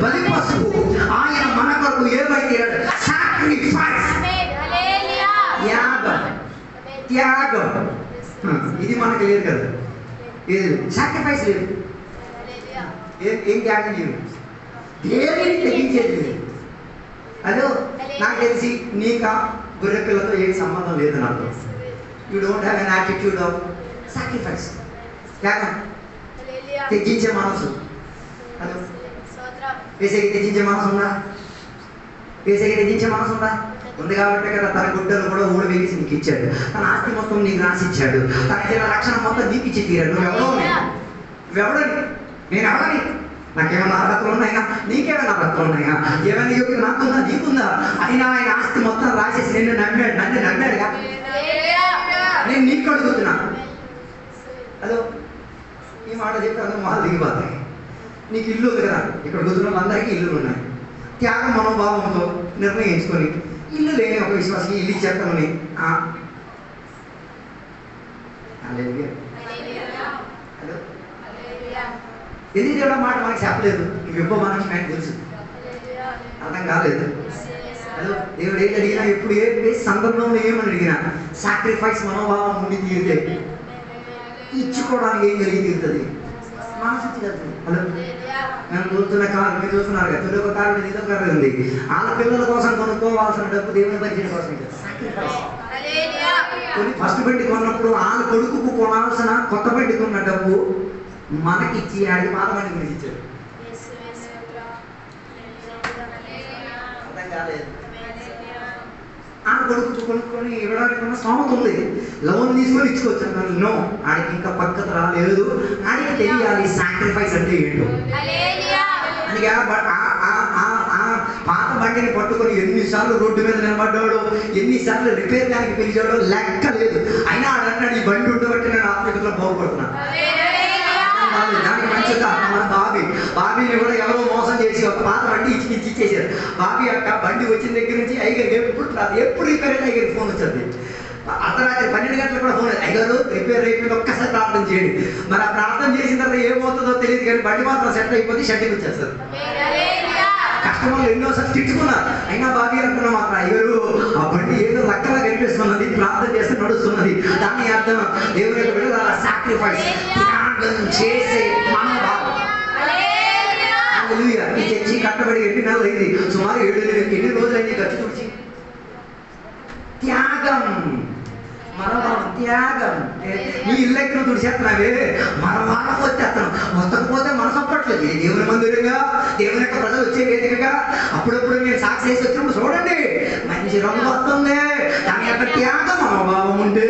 Speaker 1: బలి పశువు, ఆయన మన కొరకు ఏమైతే సాక్రిఫైస్, త్యాగం. ఇది మనకు లేదు కదా, లేదు సాక్రిఫైస్ లేదు. ఏం త్యాగం చేయదు, దేనిని తెగించేది లేదు. అదో నాకు తెలిసి నీకా గొర్రె పిల్లతో ఏం సంబంధం లేదు నాకు. You don't have an attitude of sacrifice, త్యాగం, తెగించే మనసు. అదో వేసేకి తెగించే మనసు ఉందా? వేసేకి తెగించే మనసు ఉందా? ఉంది కాబట్టి కదా తన గుడ్డలు కూడా ఊడవేసి నీకు ఇచ్చాడు, తన ఆస్తి మొత్తం నీకు రాసిచ్చాడు, తన ఇచ్చిన రక్షణ మొత్తం నీకు ఇచ్చి తీరాడు. నువ్వెవడని? నేను ఎవడని? నాకేమైనా అర్హతలు ఉన్నాయా? నీకేమైనా అర్హతలు ఉన్నాయా? ఏమైనా యోగ్యత నాకుందా, నీకుందా? అయినా ఆయన ఆస్తి మొత్తం రాసేసి నన్ను నమ్మాడుగా. నేను నీకు అడుగుతున్నా. అదో ఈ మాట చెప్పి అందరూ మొహాలు దిగిపోతాయి. నీకు ఇల్లు ఉంది కదా, ఇక్కడ కూర్చున్న అందరికీ ఇల్లులు ఉన్నాయి. త్యాగ మనోభావంతో నిర్ణయించుకొని ఇల్లు లేని ఒక విశ్వాసకి ఇల్లు ఇచ్చేస్తామని ఎందుకు దేవుడు మాట మనకి చెప్పలేదు? నువ్వు ఇవ్వ మనకి నాకు తెలుసు, అర్థం కాలేదు. అదో దేవుడు ఏది అడిగినా, ఎప్పుడు ఏ సందర్భంలో ఏమని అడిగినా సాక్రిఫైస్ మనోభావం ఉండి తీరితే ఇచ్చుకోవడానికి ఏం జరిగి తీరుతుంది? మనసు వెళ్తుంది. హలో, మేము చూస్తున్న కారు మీరు చూస్తున్నారు కదా, తొలి ఒక కారు ఇదో కారు ఉంది. వాళ్ళ పిల్లల కోసం కొనుక్కోవాల్సిన డబ్బు దేవుని పరిచయం కోసం సాక్రిఫైస్. ఫస్ట్ బండి కొన్నప్పుడు వాళ్ళ కొడుకుకు కొనాల్సిన కొత్త బండి కొన్న డబ్బు మనకిచ్చి ఆడికి పాత బండి మనకి ఇచ్చాడు. అర్థం కాలేదు. ఆ కొడుకు కొనుక్కొని ఇవ్వడానికి ఉన్న స్తోమత ఉంది, లోన్ తీసుకొని ఇచ్చుకోవచ్చు. నో, ఆడికి ఇంకా పక్కకు రాలేదు. ఆడికి తెలియాలి సాక్రిఫైస్ అంటే ఏంటో. అందుకే పాత బండిని పట్టుకొని ఎన్నిసార్లు రోడ్డు మీద నిలబడ్డాడు, ఎన్నిసార్లు రిపేర్ దానికి పిలిచాడో లెక్క లేదు. అయినా ఆడన్నాడు ఈ బండి ఉండబట్టి నేను ఆత్మీయతలో బాగుపడుతున్నాను. దానికి మంచిగా మన బాబీని కూడా ఎవరో మోసం చేసి ఒక పాత బండి ఇచ్చేసారు. బాబీ యొక్క బండి వచ్చిన దగ్గర నుంచి ఐగర్ ఎప్పుడు రిపేర్ అయితే ఐగర్ ఫోన్ వచ్చింది. అర్ధరాత్రి 12 గంటలకు కూడా ఫోన్, ఐగారు రిపేర్ అయిపోయింది, ఒక్కసారి ప్రార్థన చేయండి. మరి ఆ ప్రార్థన చేసిన తర్వాత ఏమవుతుందో తెలియదు, కానీ బండి మాత్రం సెట్ అయిపోతే షెడ్కి వచ్చేస్తారు. కస్టమర్లు ఎన్నోసార్లు తిట్టుకున్నారు, అయినా బాబీ అంటున్నా మాత్రం అయ్యారు ఆ బండి ఏదో లక్కలా కనిపిస్తున్నది, ప్రార్థన చేస్తే నడుస్తున్నది. దాని అర్థం దేవుని యొక్క విడుదల, సాక్రిఫైస్, త్యాగం చేసే మనోభావం. హల్లెలూయా. ఈ చర్చి కట్టబడి ఎన్ని నెలలు అయింది? సుమారు 7 నెలలు. ఎన్ని రోజులు అయింది ఖర్చు తుడిచి? త్యాగం, మనవారం త్యాగం. నీ ఇల్లు ఎక్కడ తుడిచేస్తున్నావే, మనవారం వచ్చేస్తాను. మొత్తకపోతే మనసు అప్పట్లేదు. దేవుని మందిరంగా, దేవుని యొక్క ప్రజలు వచ్చే వేదికగా అప్పుడప్పుడు నేను సాక్షి చేసి వచ్చినప్పుడు చూడండి, మంచి రంగు వస్తుంది. దాని యొక్క త్యాగ మనోభావం ఉంటే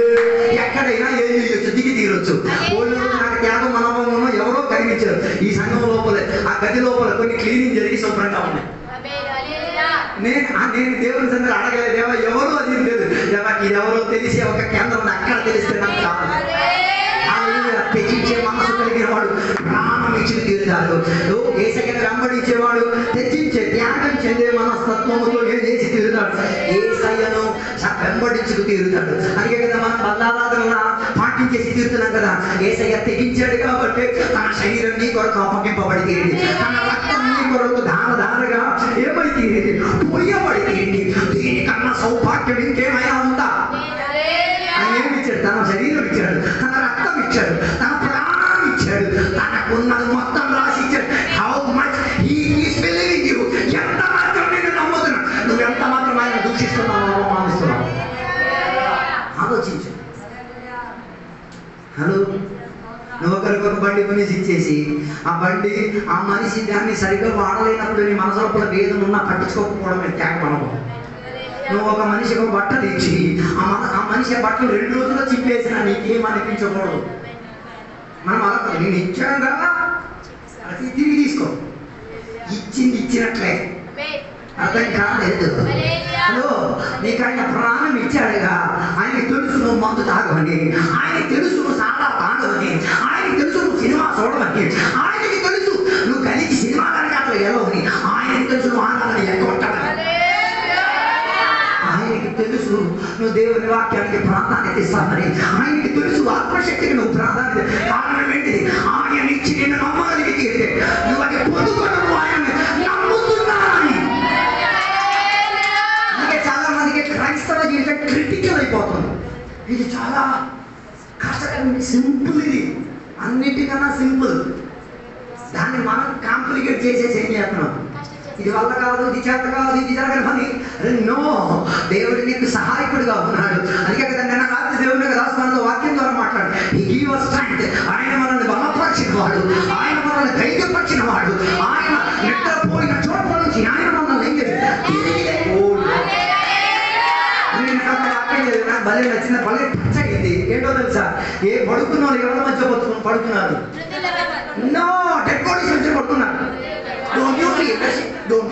Speaker 1: ఎక్కడైనా ఏం చేయొచ్చు, దిగి తీరొచ్చు. ఓళ్ళు నాకు త్యాగ మనోభావం ఎవరో కలిగించారు. ఈ సంఘం లోపలే, ఆ గది లోపల కొన్ని క్లీనింగ్ జరిగి శుభ్రంగా ఉన్నాయి. నేను దేవుని సందర్భంలో అడగలేదు, దేవా ఎవరు అది లేదు, దేవా ఎవరో తెలిసి ఒక కేంద్రం అక్కడ తెలిస్తే నాకు కావాలి. తెచ్చించే మనసు కలిగిన వాడు ప్రాణం ఇచ్చి తీరుతాడు. ఏసయ్యను వెంబడించేవాడు తెచ్చించే త్యాగం చెందే మనస్తత్వముతో ఏం చేసి తీరుతాడు, ఏసయ్యను వెంబడించుకు తీరుతాడు. అందుకే కదా మనం బల్లారాధన పాటించేసి తీరుతున్నాం కదా. ఏసయ్య తెగించాడు కాబట్టి తన శరీరం నీ కొరకు అప్పగింపబడి తీరింది, తన రక్తం నీ కొరకు ధారగా ఏమై తీరింది, పోయబడి తీరింది. దీనికన్నా సౌభాగ్యం ఇంకేమైనా ఉందా? ఆయన ఏమి ఇచ్చాడు? తన శరీరం ఇచ్చాడు, తన రక్తం ఇచ్చాడు, తన ప్రాణం ఇచ్చాడు, తనకున్నది మొత్తం రాసి ఇచ్చాడు. How much he is believing you. ఎంత మాత్రం నేను నమ్ముతున్నా, నువ్వు ఎంత మాత్రం ఆయన దూషిస్తున్నావు, అవమానిస్తున్నావు. ఆలోచించు. హలో, నువ్వు ఒకరికొక బండి కొనేసి ఇచ్చేసి ఆ బండి ఆ మనిషి దాన్ని సరిగ్గా వాడలేనప్పుడు నీ మనసు లోపల వేదన ఉన్నా పట్టించుకోకపోవడమే త్యాగం అనుభవం. నువ్వు ఒక మనిషికి ఒక బట్టలు ఇచ్చి ఆ మనిషి ఆ బట్టలు 2 రోజుల్లో చింపేసినా నీకేం అనిపించకూడదు. మనం అలా నేను ఇచ్చాను కదా అది తిరిగి తీసుకో, ఇచ్చింది ఇచ్చినట్లే. అర్థం కాలేదు. హలో, నీకు ఆయన ప్రాణం ఇచ్చాడుగా. ఆయనకి తెలుసు నువ్వు మందు తాగవని, ఆయనకి తెలుసు నువ్వు సాదా తాగవని, ఆయనకి తెలుసు నువ్వు సినిమా చూడవని, ఆయనకి తెలుసు నువ్వు కలిసి సినిమా కనుక అట్లా వెళ్ళవని, ఆయనకి తెలుసు నువ్వు ఆనందాన్ని ఎక్కొట్టాలని, ఆయనకి తెలుసు నువ్వు దేవుని వాక్యానికి ప్రాధాన్యత ఇస్తామని, ఆయనకి తెలుసు ఆత్మశక్తికి నువ్వు ప్రాధాన్యత. కారణం ఏంటిది? ఆయన ఇచ్చి నిన్ను నమ్మగలిగితే నువ్వు అది పొందుకోవడం ఆయన నమ్ముతున్నారని. అందుకే చాలా మందికి క్రైస్తవ జీవితం క్రిటికల్ అయిపోతుంది. ఇది చాలా కష్టకరమైన, సింపుల్. ఇది అన్నిటికన్నా సింపుల్. దాన్ని మనం కాంప్లికేట్ చేసేసి ఏం చేస్తున్నాం, ఇది వల్ల కాదు, ఇది చేత కాదు, ఇది జరగని. నో, దేవుడు నీకు సహాయకుడిగా ఉన్నాడు. అందుకే కదా నిన్న రాత్రి దేవుని రాష్ట్రంలో వాక్యం ద్వారా మాట్లాడు. ఆయన మనల్ని బలపరిచిన వాడు, ఆయన మనల్ని ధైర్యపరిచిన వాడు, ఆయన నిద్రపోయిన చోట్ల నుంచి ఆయన మనల్ని ఏం చేశాడు, నాకు భలే నచ్చిన, భలే టచ్ అయింది. ఏంటో తెలుసా? ఏ పడుకున్న వాళ్ళు ఎవరి మధ్య పడుకున్నారు? నో, డెడ్ బాడీస్ మధ్య పడుకున్నారు. Don't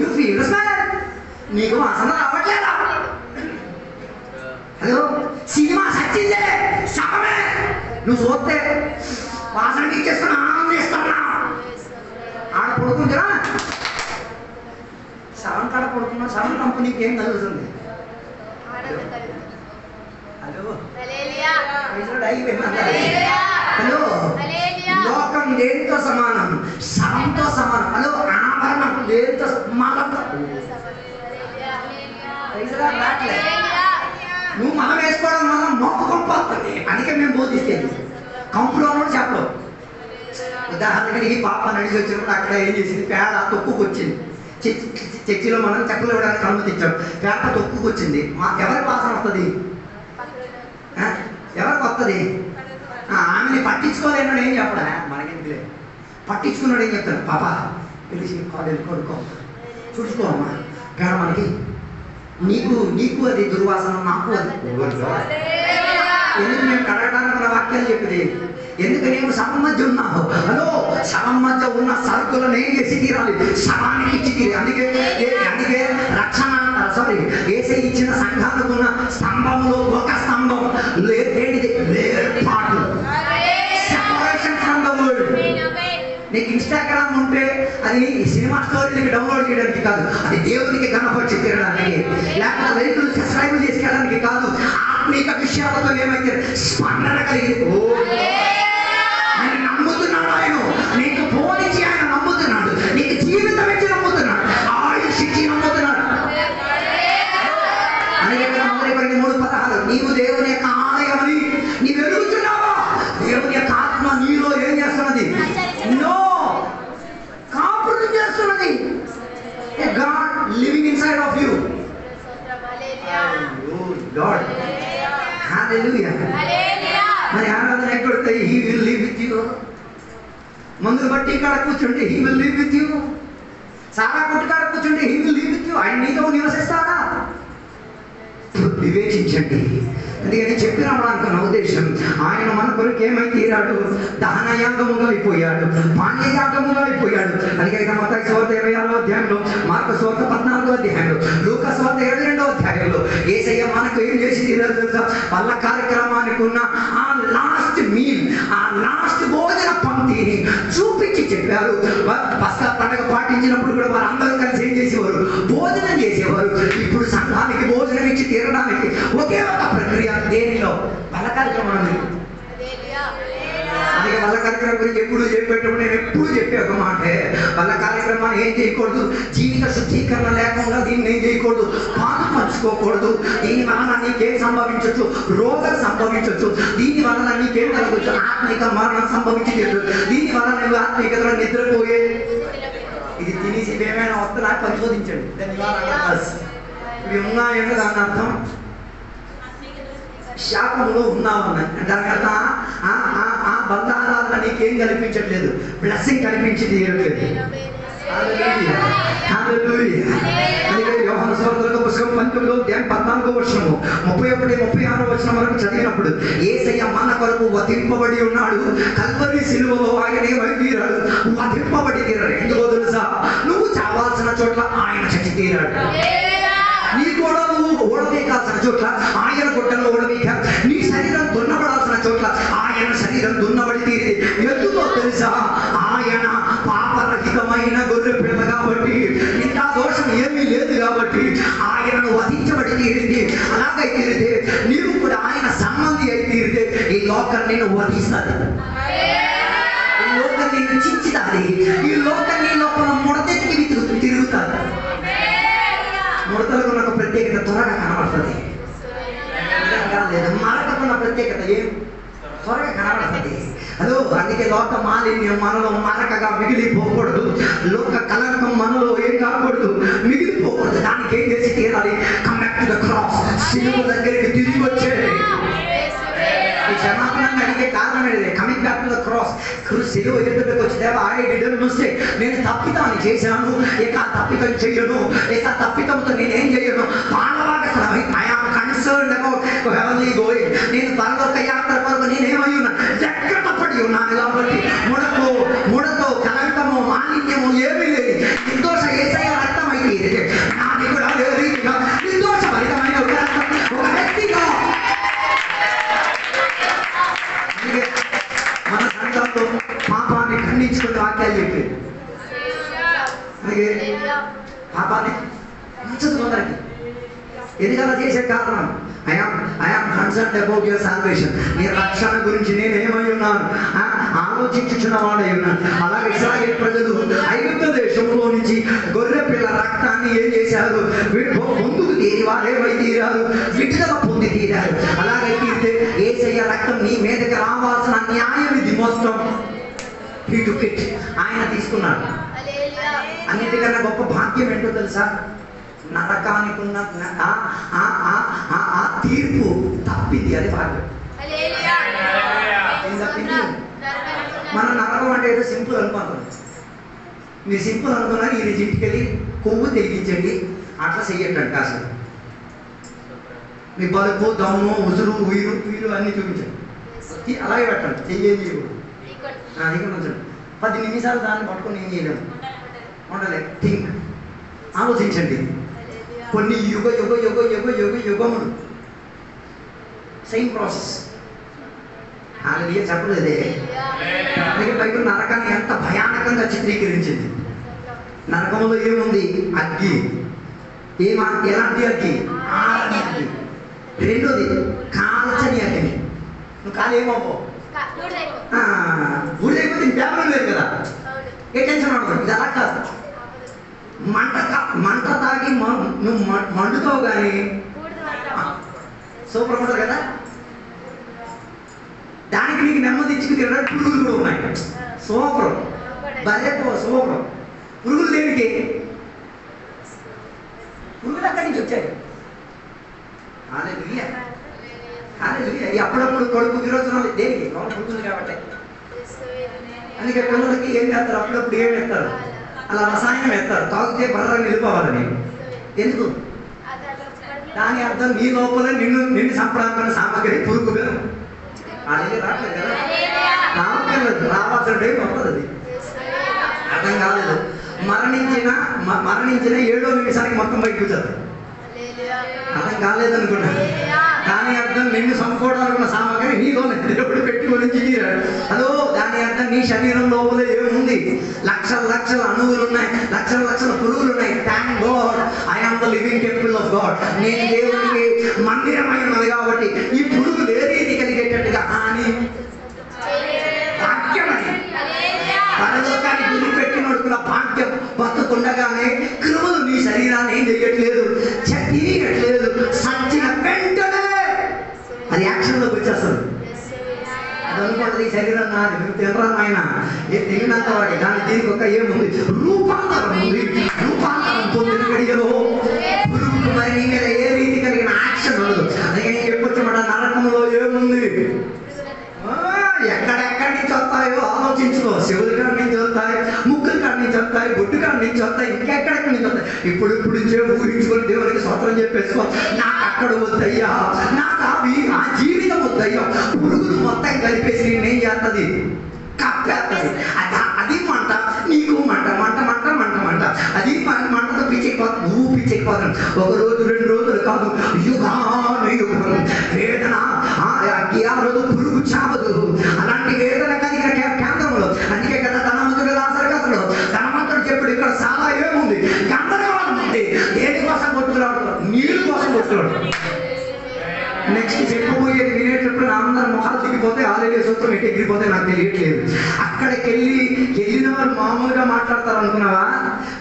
Speaker 1: you feel the smell? నీకు వాసన రావట్లేదా? హలో, సినిమా సచ్చిందే, శవమే. నువ్వు చూస్తే వాసన ఇచ్చేస్తున్నా, ఆనందిస్తున్నా. ఆడ పడుకుంటురా, శవం కాడ పడుకున్నా, శవం కంపెనీకి ఏం కలుగుతుంది? హలో, హలో, లోకం దేనితో సమానం? శవంతో సమానం. హలో, ఆభరణం దేనితో మలంతో. నువ్వు మనం వేసుకోవడం వల్ల మొక్క కొంపొస్తుంది. అందుకే మేము బోధిస్తేది కంపులో చెప్పడం. ఉదాహరణకి ఈ పాప నడిచి వచ్చినప్పుడు అక్కడ ఏం చేసింది, పేడ తొక్కుకొచ్చింది. చర్చిలో మనం చెక్కలు ఇవ్వడానికి అనుమతించాం. పేడ తొక్కుకొచ్చింది. ఎవరి వాసన వస్తుంది? ఎవరికి వస్తుంది? ఆమెని పట్టించుకోలేను ఏం చెప్పడా, మనకేంటి లేదు. పట్టించుకున్నాడు ఏం చెప్తాడు, పాప పిలిచి కాలేజీ కొడుకో చూసుకోమ్మా, పేడ మనకి, నీకు అది దుర్వాసన, నాకు అది. ఎందుకు మేము కడగడానికి వాక్యాలు చెప్పింది? ఎందుకు నీవు శవం మధ్య ఉన్నావు? హలో, శవం మధ్య ఉన్న సరుకులను ఏం చేసి తీరాలి? శవానికి ఇచ్చి తీరాలి. అందుకే రక్షణ యేసయ్య ఇచ్చిన సంఘానికి ఉన్న స్తంభంలో ఒక స్తంభం లేనిది వేర్పాటు, సెపరేషన్ ఫ్రమ్ ద వరల్డ్. నీకు ఇన్స్టాగ్రామ్ ఉంటే అది సినిమా స్టోరీలకి డౌన్లోడ్ చేయడానికి కాదు, అది దేవునికి కనపరిచి తీరడానికి, లేకపోతే రైతులు సబ్స్క్రైబ్ చేసుకోవడానికి కాదు. ఆత్మీక విషయాలతో ఏమైతే స్పందన కలిగింది. ఆయన నమ్ముతున్నాడు, ఆయన నీకు పోనిచ్చి ఆయన నమ్ముతున్నాడు, నీకు జీవితం ఇచ్చి నమ్ముతున్నాడు, ఆయుష్ ఇచ్చి నమ్ముతున్నాడు. అందుకే 3:16 నీవు దేవుని యొక్క ఆలయమని నీవు ఎరుగుతున్నావా? దేవుని యొక్క ఆత్మ నీలో ఏం చేస్తున్నది? నో, కాపురం చేస్తున్నది. పెడితే he will live with you. మందులు బట్టి కాడ కూర్చుంటే he will live with you. సారా కొట్టు కాడ కూర్చుంటే he will live with you. ఆయన నీతో నివసిస్తాడా? వివేచించండి. అందుకని చెప్పినప్పుడు అనుకున్న ఉద్దేశం, ఆయన మన కొరకు ఏమై తీరాడు? దహనయాగముగా అయిపోయాడు, పానీయయాగముగా అయిపోయాడు. అందుకే మత్తయి సువార్త 26వ అధ్యాయంలో, మార్కు సువార్త 14వ అధ్యాయంలో, లూకా సువార్త 22వ అధ్యాయంలో యేసయ్య మనకు ఏం చేసి తీరాడు తెలుసా? వాళ్ళ కార్యక్రమానికి ఉన్న ఆ లాస్ట్ మీల్, ఆ లాస్ట్ భోజన పంక్తిని చూపించి చెప్పారు. పస్కా పండుగ పాటించినప్పుడు కూడా వారందరూ కలిసి ఏం చేసేవారు? భోజనం చేసేవారు. ఇప్పుడు సంఘానికి భోజనం ఇచ్చి తీరడానికి ఒకే ఒక ప్రక్రియ. దేనిలో? వాళ్ళ కార్యక్రమం. అందుకే వాళ్ళ కార్యక్రమం గురించి ఎప్పుడు చెప్పేటప్పుడు నేను ఎప్పుడు చెప్పే ఒక మాటే, వాళ్ళ కార్యక్రమాన్ని ఏం చేయకూడదు? జీవిత శుద్ధీకరణ లేకుండా దీన్ని ఏం చేయకూడదు? పాలు పంచుకోకూడదు. దీని వలన నీకేం సంభవించవచ్చు? రోగం సంభవించవచ్చు. దీని వలన నీకేం కలగవచ్చు? ఆత్మిక మరణం సంభవించి దీని వలన నువ్వు ఆత్మికతలో నిద్రపోయే. ఇది తినేసి ఏమైనా వస్తున్నా పరిశోధించండి. ఇవి ఉన్నాయని దాని అర్థం శాపంలో ఉన్నామన్నాయి. దాని అర్థం ఆ బంధారాధన నీకేం కల్పించట్లేదు, బ్లెస్సింగ్ కల్పించింది తీయట్లేదు. యోహాను సువార్త పుస్తకం 19వ అధ్యాయం 14వ వచనము 31, 36వ వచనం వరకు చదివినప్పుడు, యేసయ్య మన కొరకు వధింపబడి ఉన్నాడు. కల్వరి సిలువలో ఆయన ఏమై తీరాడు? వధింపబడి తీరాడు. ఎందుకో తెలుసా? నువ్వు చావాల్సిన చోట్ల ఆయన చచ్చి తీరాడు. నీ కూడా నువ్వు ఓడవేకాల్సిన చోట్ల ఆయన గుడ్డలో ఓడవేక, నీ శరీరం దున్నబడాల్సిన చోట్ల ఆయన శరీరం దున్నబడి తీరి. ఎందుకో తెలుసా? ఆయన పాపరహితమైన గొర్రె పిల్ల కాబట్టి, ఇంత దోషం ఏమీ లేదు కాబట్టి ఆయనను వధించబడి తీరింది. అలాగై తీరితే నీవు కూడా ఆయన సంబంధి అయి తీరితే ఈ లోకం నేను వధిస్తుంది, ఈ లోకం నేను చించుతుంది, ఈ లోకం నీ లోపల ముడతెత్తికి తిరుగుతుంది. ముడతలకు ఉన్న ప్రత్యేకత త్వరగా కనబడుతుంది. మరకకున్న ప్రత్యేకత ఏం? త్వరగా కనబడుతుంది. అదో అందుకే లోక మాలిన్యం మనలో మరకగా మిగిలిపోకూడదు. లోక కలరకం మనలో ఏం కాకూడదు, మిగిలిపోకూడదు. దానికి ఏం చేసి తీరాలి? Come back to the cross. సిలువ దగ్గరికి తిరిగి వచ్చే ఈ క్షమాపణంగా అడిగే కారణం ఏంటి? Coming back to the cross. సిలువ ఎదుటికి వచ్చి, దేవా ఐ డిడ్ మిస్టేక్, నేను తప్పితాన్ని చేశాను, ఇక తప్పితం చెయ్యను, ఇక తప్పితంతో నేనేం చెయ్యను. I am concerned about heavenly going. నేను పరలోక యాత్ర కొరకు నేనేమై ఉన్నాను? జాగ్రత్త పడి ఉన్నాను కాబట్టి ముడతో కలంకము మాలిన్యము ఏమీ లేదు. నిర్దోష యేసయ్య రక్తం అయితే నాది కూడా రీతిగా నిర్దోష ఫలితమైన ఒక వ్యక్తిగా మన సంఘంలో పాపాన్ని ఖండించుకునే వాక్యాలు చెప్పి, అలాగే పాపాన్ని నచ్చదు కొందరికి. ఎందుకలా చేసే కారణం, I am concerned about your salvation. నీ రక్షణ గురించి నేనేమై ఉన్నాను? ఆలోచించుచున్న వాడై ఉన్నాను. అలాగే ఇశ్రాయేలు ప్రజలు ఐగుప్తు దేశంలో నుంచి గొర్రె పిల్ల రక్తాన్ని ఏం చేశారు? ముందుకు తీరి వారేమై తీరారు? విడుదల పొంది తీరారు. అలాగే తీరితే యేసయ్య రక్తం నీ మీదకి రావాల్సిన న్యాయం ఇది మొత్తం he took it. ఆయన తీసుకున్నాడు. అన్నిటికన్నా గొప్ప భాగ్యం ఏంటో తెలుసా? నరకానికి ఉన్న ఆ తీర్పు తప్పింది. అది భాగ్యం. మన నరకం అంటే ఏదో సింపుల్ అనుకుంటున్నాం. మీరు సింపుల్ అనుకున్నారు, ఈ ఇంటికి వెళ్ళి కొవ్వు తెగించండి, అట్లా చెయ్యండి అంట. అసలు మీ బలుపు, దమ్ము, ఉసురు, ఉయిరు అన్నీ చూపించండి. అలాగే పెట్టండి. చెయ్యేది ఇక్కడ ఉంచండి. 10 నిమిషాలు దాన్ని పట్టుకొని ఏం చేయలేము. ఉండలే. థింక్, ఆలోచించండి. కొన్ని యుగములు సేమ్ ప్రాసెస్. అలాగే చెప్పలేదే. అలాగే బైబిల్ నరకాన్ని ఎంత భయానకంగా చిత్రీకరించింది. నరకంలో ఏముంది? అగ్గి. ఎలాంటి అగ్గి? ఆరని అగ్గి. రెండోది కాల్చని అగ్ని. నువ్వు కాలేమో ఊళ్ళైపోతే పేపర్ లేదు కదా, ఏ టెన్షన్ పడతావు. ఇది అలా కాదు. మంట తాగి నువ్వు మండుతావు కానీ సూపర్ ఉంటుంది కదా. దానికి నీకు నెమ్మది ఇచ్చుకు తినడానికి పురుగులు కూడా ఉన్నాయి. సూపర్, భలేపో సూపర్. పురుగులు దేనికి? పురుగులు అక్కడి నుంచి వచ్చాయి. అప్పుడప్పుడు కొడుకు విరోచనాలు దేనికి? పురుగులు కాబట్టి. కాబట్టి. అందుకే పిల్లలకి ఏం చేస్తారు, అప్పుడప్పుడు ఏం వేస్తారు, అలా రసాయనం వేస్తారు, తాగితే బర్ర నిలిపోవాలని. ఎందుకు? దాని అర్థం నీ లోపల నిన్ను సంప్రాంతమైన సామగ్రి పురుగుగా అది రావట్లేదు కదా, రావట్లేదు, రావాల్సిన టైం వస్తుంది. అది అర్థం కాలేదు. మరణించిన 7వ నిమిషానికి మొత్తం బయటకు వచ్చారు. అర్థం కాలేదనుకున్నా. దాని అర్థం నిన్ను సంపూర్ణాలనుకున్న సామగ్రి నీలోనే దేవుడు పెట్టుకొని జీరాడు. అదో దాని అర్థం నీ శరీరం లోపల ఏముంది, లక్షల అణువులు ఉన్నాయి, లక్షల పురుగులు ఉన్నాయి. Thank God I am the living temple of God. నేను దేవునికి మందిరమై ఉన్నది కాబట్టి ఈ పురుగులు ఏ రీతి కలిగేటట్టుగా అని వాక్యమని పరలోకాన్ని గురిపెట్టి నడుకున్న భాగ్యం బతుకుండగానే క్రిములు నీ శరీరాన్ని ఏం చెయ్యట్లేదు, తిరిగట్లేదు. సచ్చిన వెంటనే అది యాక్షన్లోకి వచ్చేస్తుంది. అది అనుకుంటుంది ఈ శరీరం నాది, నువ్వు తినరా ఆయన తిరిగినంత వాడి దాని దీనికి ఒక ఏముంది, రూపాంతరం ఉంది. రూపాంతరం పొందిన గడియలో పురుగులు మరి నీ మీద ఏ రీతి కలిగిన యాక్షన్ ఉండదు. అందుకే నీకు ఎప్పొచ్చమాట నరకంలో ఏముంది, ఎక్కడెక్కడి నుంచి వస్తాయో ఆలోచించుకో. శివుడి కాడి నుంచి వస్తాయి, ముక్కుల కాడి నుంచి వస్తాయి, బొడ్డు కాడి నుంచి వస్తాయి, ఇంకెక్కడెక్కడి నుంచి వస్తాయి. ఇప్పుడు నుంచే ఊహించుకొని దేవునికి స్తోత్రం చెప్పేసుకో. నాకు అక్కడ వద్దయ్యా, నాకు ఆ జీవితం వద్దయ్యా. పురుగులు మొత్తం కలిపేసి నేనేం చేస్తుంది, కప్పేస్తుంది. అది మంట, నీకు మంట మంట మంట మంట మంట. అది మంటతో పిచ్చెక్కిపోతుంది, నువ్వు పిచ్చెక్కిపోతాను. 1 రోజు 2 రోజులు కాదు, యుగం వేదన. ఆ రోజు పురుగు చావదు. అలాంటి వేదన కలిగిన కేంద్రంలో, అందుకే కదా ధనవంతుడు లాజరు కథలో ధనవంతుడు చెప్పుడు ఇక్కడ చాలా ఏముంది, గందరగోళం ఉంది. దేనికోసం కొట్టుకురాడు, నీళ్ళు కోసం కొట్టుకురాడు. నెక్స్ట్ చెప్పబోయేది వినేటప్పుడు నా అందరు మొహాలు దిగిపోతే ఆల్రెడీ సూత్రం ఎట్టి ఎగిరిపోతే నాకు తెలియట్లేదు. అక్కడికి వెళ్ళిన వారు మామూలుగా మాట్లాడతారు అనుకున్నావా?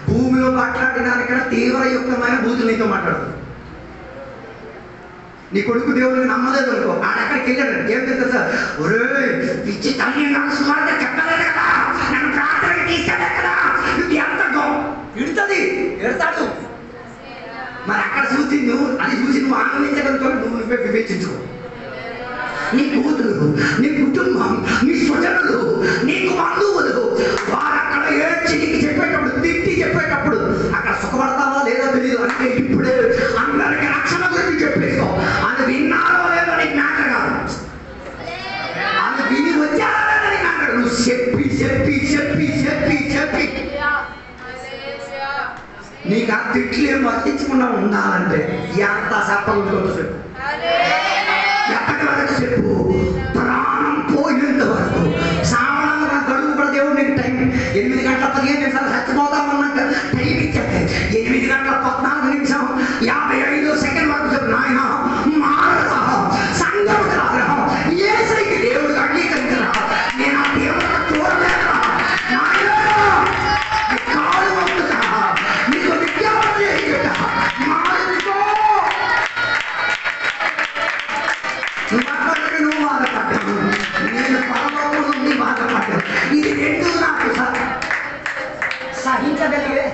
Speaker 1: భూమిలో మాట్లాడినానికన్నా తీవ్రయుక్తమైన బూతులు నీతో మాట్లాడతారు. నీ కొడుకు దేవుడిని నమ్మలేదు అనుకో, ఆడక్కడికి వెళ్ళాడు ఏం తెలుసు సార్, ఒరే పిచ్చి తల్లి నాకు సుమారుగా చెప్పలేదు కదా, నన్ను ప్రార్థనకి తీసుకెళ్ళే కదా, నువ్వు ఎంత ఇడుతుంది ఎడతాడు. మరి అక్కడ చూసి నువ్వు ఆనందించగలుగుతావు. నువ్వే వివేచించుకో. నీ కూతురు, నీ కుటుంబం, నీ స్వజనులు, నీకు బంధువులు వారు అక్కడ ఏడ్చి నీకు చెప్పేటప్పుడు, తిట్టి చెప్పేటప్పుడు అక్కడ సుఖపడతావా లేదో తెలియదు. అంటే ఇప్పుడే అందరికి రక్షణ గురించి చెప్పేసుకో. అది విన్నారో లేదో నీకు మ్యాటర్ కాదు, అది విని వచ్చారో లేదో నీకు మ్యాటర్. నువ్వు చెప్పి చెప్పి చెప్పి చెప్పి చెప్పి నీకు ఆ తిట్లు ఏం వర్తించకుండా ఉండాలంటే ఎంత చెప్పకుండా చెప్పు. ఎప్పటి వరకు చెప్పు, ప్రాణం పోయేంత వరకు. సామాన్యంగా గడువు కూడా దేవుడు నీకు టైం 8 గంటల 15 నిమిషాలు చచ్చిపోతామన్నాక టైం ఇచ్చాక 8 గంటల 14 నిమిషం 55 సెకండ్ వరకు చెప్పు. నాయన మారరా, సంఘం రారా, యేసయ్యకి దేవుడు అంగీకరించరా, నేను ఆ దేవుడు చూడలేరా, కాలు వంపుతా, నీకు విజ్ఞాపన చేయట మారుకో. నువ్వు బాధపడ్డావు, నేను పరలోకం నుండి బాధపడ్డాను. ఇది రెండు నాకు సహించగలిగే.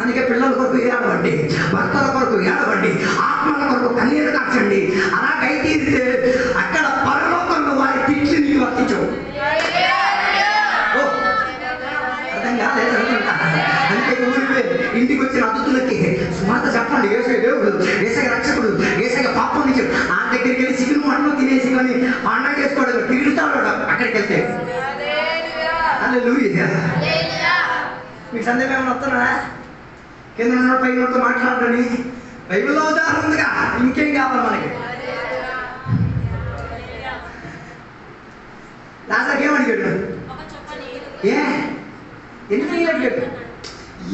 Speaker 1: అందుకే పిల్లల కొరకు ఏడవండి, భర్తల కొరకు ఏడవండి, ఆత్మల కొరకు కన్నీరు కాచండి. అలాగైతే అక్కడ పరలోకంలో వారి తిట్లు నీకు వర్తించవు. అర్థం కాలేదనుకుంటా. అందుకే ఊరికి ఇంటికి వచ్చిన అతిథులకి సుమార్త చెప్పండి, ఏసయ్య దేవుడు, ఏసయ్య రక్షకుడు, ఏసయ్య పాపం నుంచి ఆ దగ్గరికి వెళ్ళి చికెన్ మటన్ తినేసి కానీ పండగ చేసుకోవడం తిరుగుతాడు అక్కడికి వెళ్తే. హల్లెలూయా. మీకు సందేహం ఏమైనా వస్తున్నా? కింద ఉన్న పైన మాట్లాడని బైబిల్లో ఉదాహరణ ఉందిగా, ఇంకేం కావాలి మనకి? లాజర్కి ఏమడిగాడు? ఎందుకు నీళ్ళు అడిగాడు?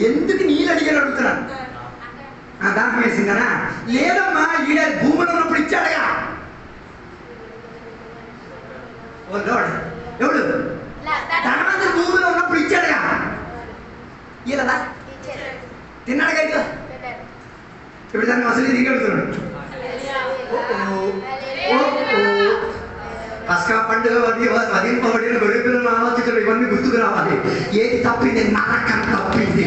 Speaker 1: ఎందుకు నీళ్ళు అడిగాడు అడుగుతున్నాను. దాహం వేసిందనా? లేదమ్మా, ఈడ భూమిలో ఉన్నప్పుడు ఇచ్చాడుగా. ఎవడు ధనవంతుడు భూమిలో ఉన్నప్పుడు ఇచ్చాడుగా. ఇలాదా తిన్నాడుగా ఇట్లా. ఇప్పుడు దాన్ని అసలు తిరిగి అడుగుతున్నాడు. పస్కా పండుగ వధింపబడిన గొర్రెపిల్లలను ఆలోచించడం ఇవన్నీ గుర్తుకు రావాలి. ఏది తప్పింది? నరకం తప్పింది.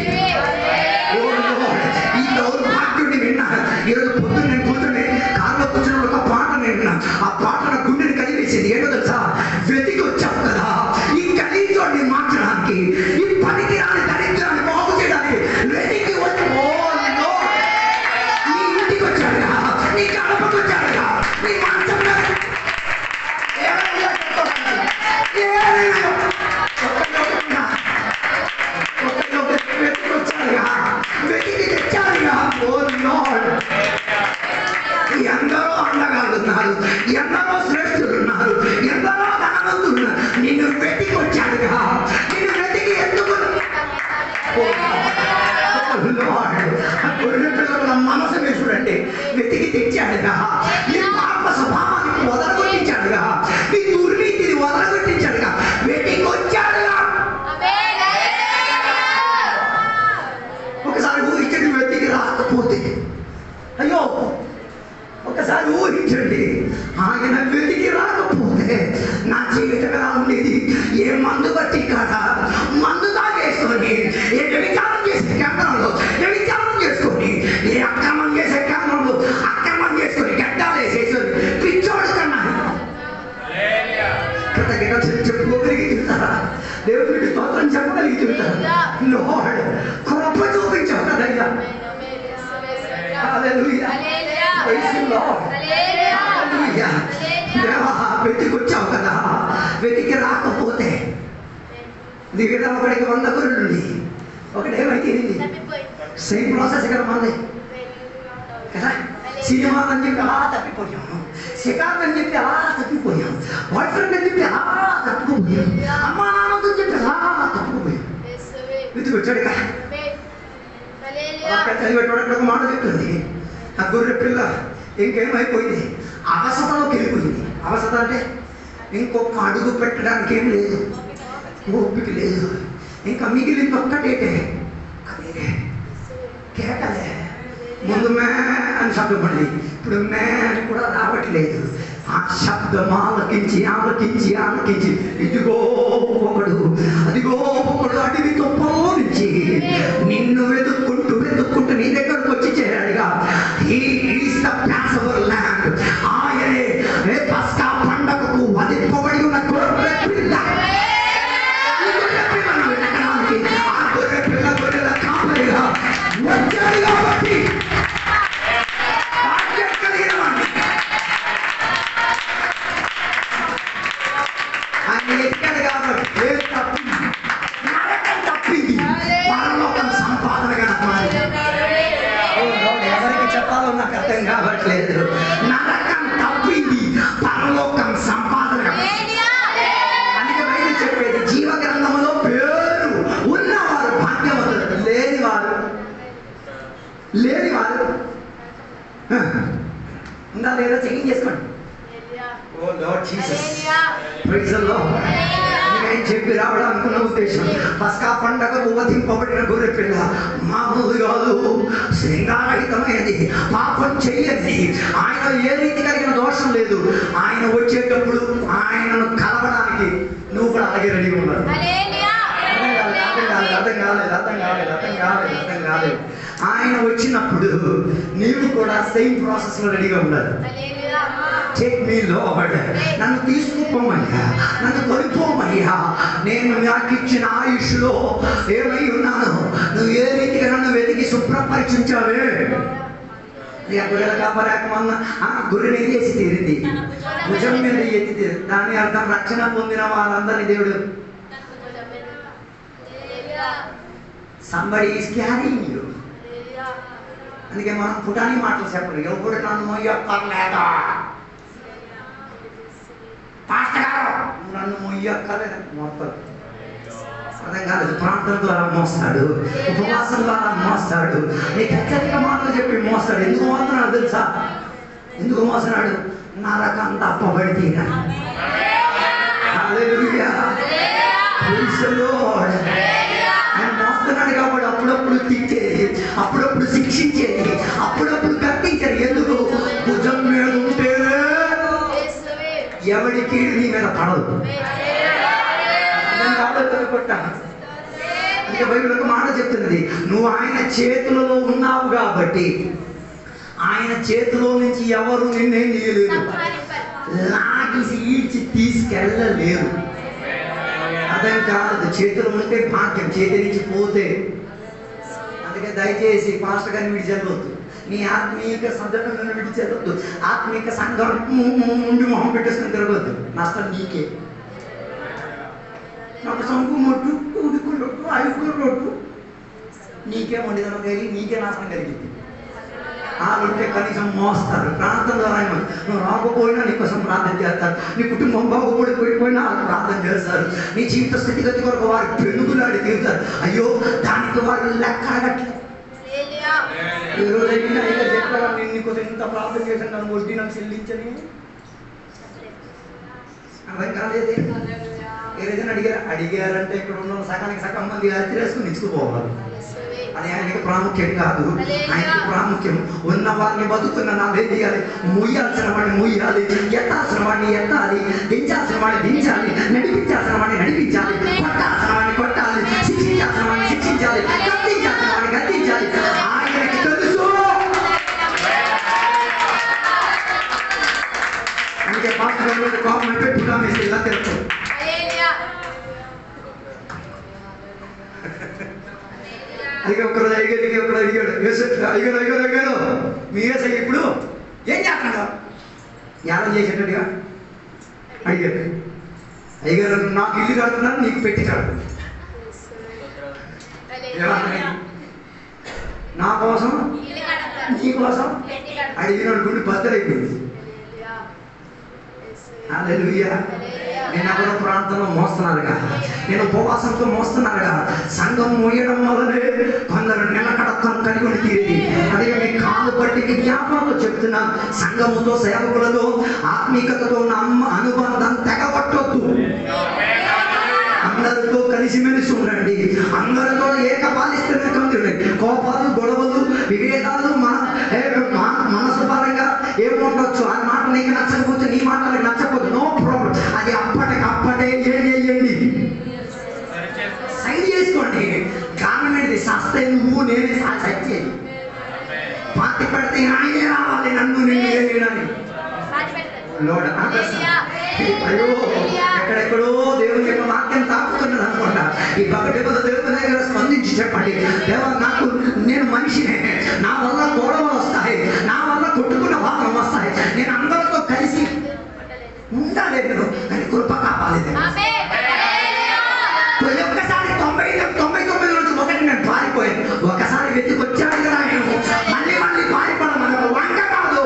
Speaker 1: ఈ దౌర్భాగ్యుడిని విన్నా. ఈరోజు పొద్దున్న నేను కూర్చొని కారులో కూర్చున్న ఒక పాట విన్నా. ఆ పాట నా గుండెని కలిపేసింది. ఏంటో తెలుసా? వెతికి వచ్చావు కదా ఈ గలీజోడిని మార్చడానికి, ఈ పనికిరాని దరిద్రాన్ని బాగు చేయడానికి వెతికి వచ్చి నీ ఇంటికి వచ్చాడుగా, నీ గడపకు వచ్చాడుగా, నీ మంచం వెతికి వచ్చాడుగా, వెతికి తెచ్చాడుగా. ఓ లార్డ్, ఎందరో అందగాళ్ళు ఉన్నారు, ఎందరో శ్రేష్ఠులు ఉన్నారు, ఎందరో ధనవంతులు ఉన్నారు. నిన్ను వెతికి వచ్చాడుగా, నిన్ను వెతికి ఎందుకు గొర్రె పిల్లల మనసు మీద చూడండి, వెతికి తెచ్చాడుగా. ఈ పాప స్వభావానికి వదలగొట్టించాడుగా, ఈ దుర్నీతిని వదలగొట్టించాడుగా, వెతికి వచ్చాడుగా. ఒకసారి ఊహించండి, వెతికి రాకపోతే అయ్యో. ఒకసారి ఊహించండి, ఆయన వెతికి రాకపోతే నా జీవితం ఎలా ఉండేది? ఏ మందు బట్టి కాదా, మందు తాగేసుకొని, ఏ వ్యభిచారం చేసే కేంద్రంలో వ్యభిచారం చేసుకొని, ఏ అక్రమం చేసే కేంద్రంలో అక్రమం చేసుకొని, గడ్డాలు వేసేసుకొని పిచ్చోడు కన్నా చెప్పుకోగలిగి చూస్తారా? దేవుడికి స్తోత్రం చెప్పగలిగి చూస్తారా? లార్డ్, కృప చూపించావు కదయ్యా. హల్లెలూయా, ప్రైజ్ ది లార్డ్. హల్లెలూయా. దేవా, వెతికి వచ్చావు కదా, వెతికి రాకపోతే దిగదా ఒకడికి 100 గొర్రెలుండి ఒకటి ఏమైతే సేమ్ ప్రాసెస్ కదా మనది కదా. సినిమా అని చెప్పి అలా తప్పిపోయాము, షికార్ అని చెప్పి అలా తప్పిపోయాం, బాయ్ ఫ్రెండ్ అని చెప్పి అలా తప్పుకుపోయాం, అమ్మా నాన్నతో చెప్పి అలా తప్పుకుపోయాం. వెతికి వచ్చాడుగా. చదివేటోడు మాట చెప్తుంది, ఆ గొర్రె పిల్ల ఇంకేమైపోయింది, అవసతలోకి వెళ్ళిపోయింది. అవసత అంటే ఇంకొక అడుగు పెట్టడానికి ఏం లేదు, ఓపిక లేదు. ఇంకా మిగిలింది ఒక్కటేటే, అదే కేకలే. ముందు మే అని శబ్దం పడింది, ఇప్పుడు మే అని కూడా రావట్లేదు. ఆ శబ్దం ఆలకించి ఆలకించి ఆలకించి ఇదిగో ఒకడు, అదిగో ఒకడు అడవి తొప్పలో నుంచి నిన్ను వెతుక్కుంటూ వెతుక్కుంటూ నీ దగ్గరకు వచ్చి చేరాడుగా. He is the Passover Lamb. ఆయనే పస్కా పండగకు వధింపబడి ఉన్న గొర్రె పిల్ల. ఈ గొర్రె పిల్లను వెతకడానికి ఆ గొర్రె పిల్ల గొర్రెల కాపరిగా వచ్చాడు కాబట్టి భాగ్యం కలిగిన వాడిని. ఆయన ఎక్కాడు కాబట్టి నరకం తప్పింది, పరలోకం సంపాదనగా మారింది. ఎవరికి చెప్పాలో నాకు అర్థం కావట్లేదు. నరకం తప్పింది, పరలోకం సంపాదనగా. అందుకే బయట చెప్పేది, జీవ గ్రంథంలో పేరు ఉన్నవారు భాగ్యవంతులు, లేనివారు ఉందా లేదా చెకింగ్ చేసుకోండి. Oh Lord Jesus, praise the Lord. నేను చెప్పి రావడం అనుకున్న ఉద్దేశం, పస్కా పండగకు వధింపబడిన గొర్రె పిల్ల మామూలు కాదు, శ్రీంగారహితమైనది, పాపం చెయ్యది. ఆయన ఏ రీతి కలిగిన దోషం లేదు. ఆయన వచ్చేటప్పుడు ఆయనను కలవడానికి నువ్వు కూడా అలాగే రెడీగా ఉన్నారు. అర్థం కాలేదు. ఆయన వచ్చినప్పుడు నీవు కూడా సేమ్ ప్రాసెస్ లో రెడీగా ఉండాలి. Take me Lord, నన్ను తీసుకుపోమయ్యా, నన్ను కొనిపోమయ్యా. నేను నాకు ఇచ్చిన ఆయుష్లో ఏమై ఉన్నాను, నువ్వు ఏ రీతిగా నన్ను వెతికి శుభ్రపరిచించావే. గొర్రెల కాపరాకమన్న ఆ గొర్రెని ఏం చేసి తీరింది, భుజం మీద ఎత్తి తీరింది. దాని అర్థం రక్షణ పొందిన వాళ్ళందరినీ దేవుడు somebody is carrying you. అందుకే మనం పుటాని మాటలు చెప్పరు, ఎవరు నన్ను మొయ్యక్కర్లేదా, పాస్టర్ గారు నన్ను మొయ్యక్కర్లేదు. మొత్తం అర్థం కాలేదు. ప్రార్థన ద్వారా మోస్తాడు, ఉపవాసం ద్వారా మోస్తాడు, నీకు హెచ్చరిక మాటలు చెప్పి మోస్తాడు. ఎందుకు మోస్తున్నాడు తెలుసా? ఎందుకు మోస్తున్నాడు? నరకం తప్పబడి తీరా. హల్లెలూయా, ప్రైజ్ ది లార్డ్. ఆయన మోస్తున్నాడు కాబట్టి అప్పుడప్పుడు తిట్టేది, అప్పుడప్పుడు శిక్షించేది, అప్పుడప్పుడు కట్టించేది. ఎందుకు? భుజం మీద ఉంటే ఎవరికి నీ మీద పడదు. అందుకే బైబిల్ ఒక మాట చెప్తున్నది, నువ్వు ఆయన చేతులలో ఉన్నావు కాబట్టి ఆయన చేతిలో నుంచి ఎవరు నిన్నేం తీయలేదు. లాగి లాగేసి ఈడ్చి తీసుకెళ్ళలేరు. అర్థం కాదు. చేతులు ఉంటే భాగ్యం, చేతి నుంచి పోతే. అందుకే దయచేసి పాస్టర్ గారిని విడిచెళ్ళవద్దు, నీ ఆత్మీయ సందర్భంలో విడిచెళ్ళవద్దు, ఆత్మీయ సంఘం ముందు మొహం పెట్టేసుకుని తిరగద్దు. నష్టం నీకే. నాకు సంపు మొట్టు, ఉడుకున్నట్టు, అడుగున్నట్టు నీకే వండిదనం కలిగి నీకే నాశనం కలిగింది. వాళ్ళుంటే కనీసం మోస్తారు, ప్రార్థన ద్వారా నువ్వు రాకపోయినా నీకోసం ప్రార్థన చేస్తారు, నీ కుటుంబం బాగుపడిపోయిపోయినా వాళ్ళు ప్రార్థన చేస్తారు, నీ జీవిత స్థితిగతి కొరకు వారు పెనుగులాడి తీరుతారు. అయ్యో దానికి వారు లెక్క అడగట్లేదు. ఈ రోజైనా ఇలా చెప్పారా, నేను నీకోసం ఇంత ప్రార్థన చేశాను, నన్ను వడ్డీ నాకు చెల్లించని అర్థం కాలేదే. ఏదైనా అడిగారంటే ఇక్కడ ఉన్న సగానికి సగం మంది తిరేసుకుని ఇచ్చుకుపోవాలి. అది ఆయనకి ప్రాముఖ్యం కాదు. ఆయనకి ప్రాముఖ్యం ఉన్న వారిని బతుకున్న నాదే చేయాలి. ముయ్యాల్సిన వాడిని ముయ్యాలి, ఎత్తాల్సిన వాడిని ఎత్తాలి, దించాల్సిన వాడిని దించాలి, నడిపించాల్సిన వాడిని నడిపించాలి, కొట్టాల్సిన వాడిని కొట్టాలి, శిక్షించాల్సిన వాడిని శిక్షించాలి, గద్దించాల్సిన వాడిని గద్దించాలి. ఆయనకి తెలుసు. అందుకే పాస్టర్ కోపం పెట్టుగా వేసి ఇలా తెలుసు. అడిగే ఒకరోజు అడిగాడు అడిగాడు మీ ఏసై ఇప్పుడు ఏం చేస్తున్నాడు, జ్ఞానం చేసేటట్టుగా అడిగాడు. అయ్యగారు నాకు ఇల్లు కడుతున్నాను, నీకు పెట్టించాడు. నా కోసం నీ కోసం అడిగినాడు. గుండె బద్దలైపోయింది. హల్లెలూయా. నేను ఎవరో ప్రాంతంలో మోస్తున్నారుగా, నేను ఉపవాసంతో మోస్తున్నారుగా. సంఘం మోయడం వల్లనే కొందరు నిలకడత్వం కలిగి ఉండి తీరేది. అదే మీ కాలు బట్టి జ్ఞాపకంతో చెప్తున్నాను, సంఘముతో సేవకులతో ఆత్మీయతతో ఉన్న అనుబంధం తెగబట్టొద్దు. అందరితో కలిసిమెలిసి ఉండండి, అందరితో ఏకపాలిస్తూనే కందుండి. కోపాలు, గొడవలు, విభేదాలు మనసు పరంగా ఏముండొచ్చు. ఆ మాట నీకు నచ్చకపోతే నీ మాట నాకు నచ్చకపోతే నో ప్రాబ్లం. అది అప్పటికప్పటే ఏం చేయండి, సైడ్ చేసుకోండి. గవర్నమెంట్ సస్తే నువ్వు నేనే సైడ్ చేయాలి. పార్టీ పెడితే ఆయనే రావాలి, నన్ను నిన్ను చేయడానికి. అయ్యో ఎక్కడెక్కడో దేవుని యొక్క వాక్యం తాకుతున్నది అనుకుంటా. ఈ పగటి దేవుని దగ్గర స్పందించి చెప్పండి, దేవా నాకు నేను మనిషినే, నా వల్ల గొడవలు వస్తాయి, నా వల్ల కొట్టుకున్న వాదన వస్తాయి, నేను అందరితో కలిసి ఉండలేదు అని కృప కాపాలి. ఒక్కసారి 99 నుంచి ఒకటి నేను పారిపోయాను. ఒకసారి వెతికొచ్చాడు కదా ఆయన, మళ్ళీ పారిపోవడం మనకు వంట కాదు.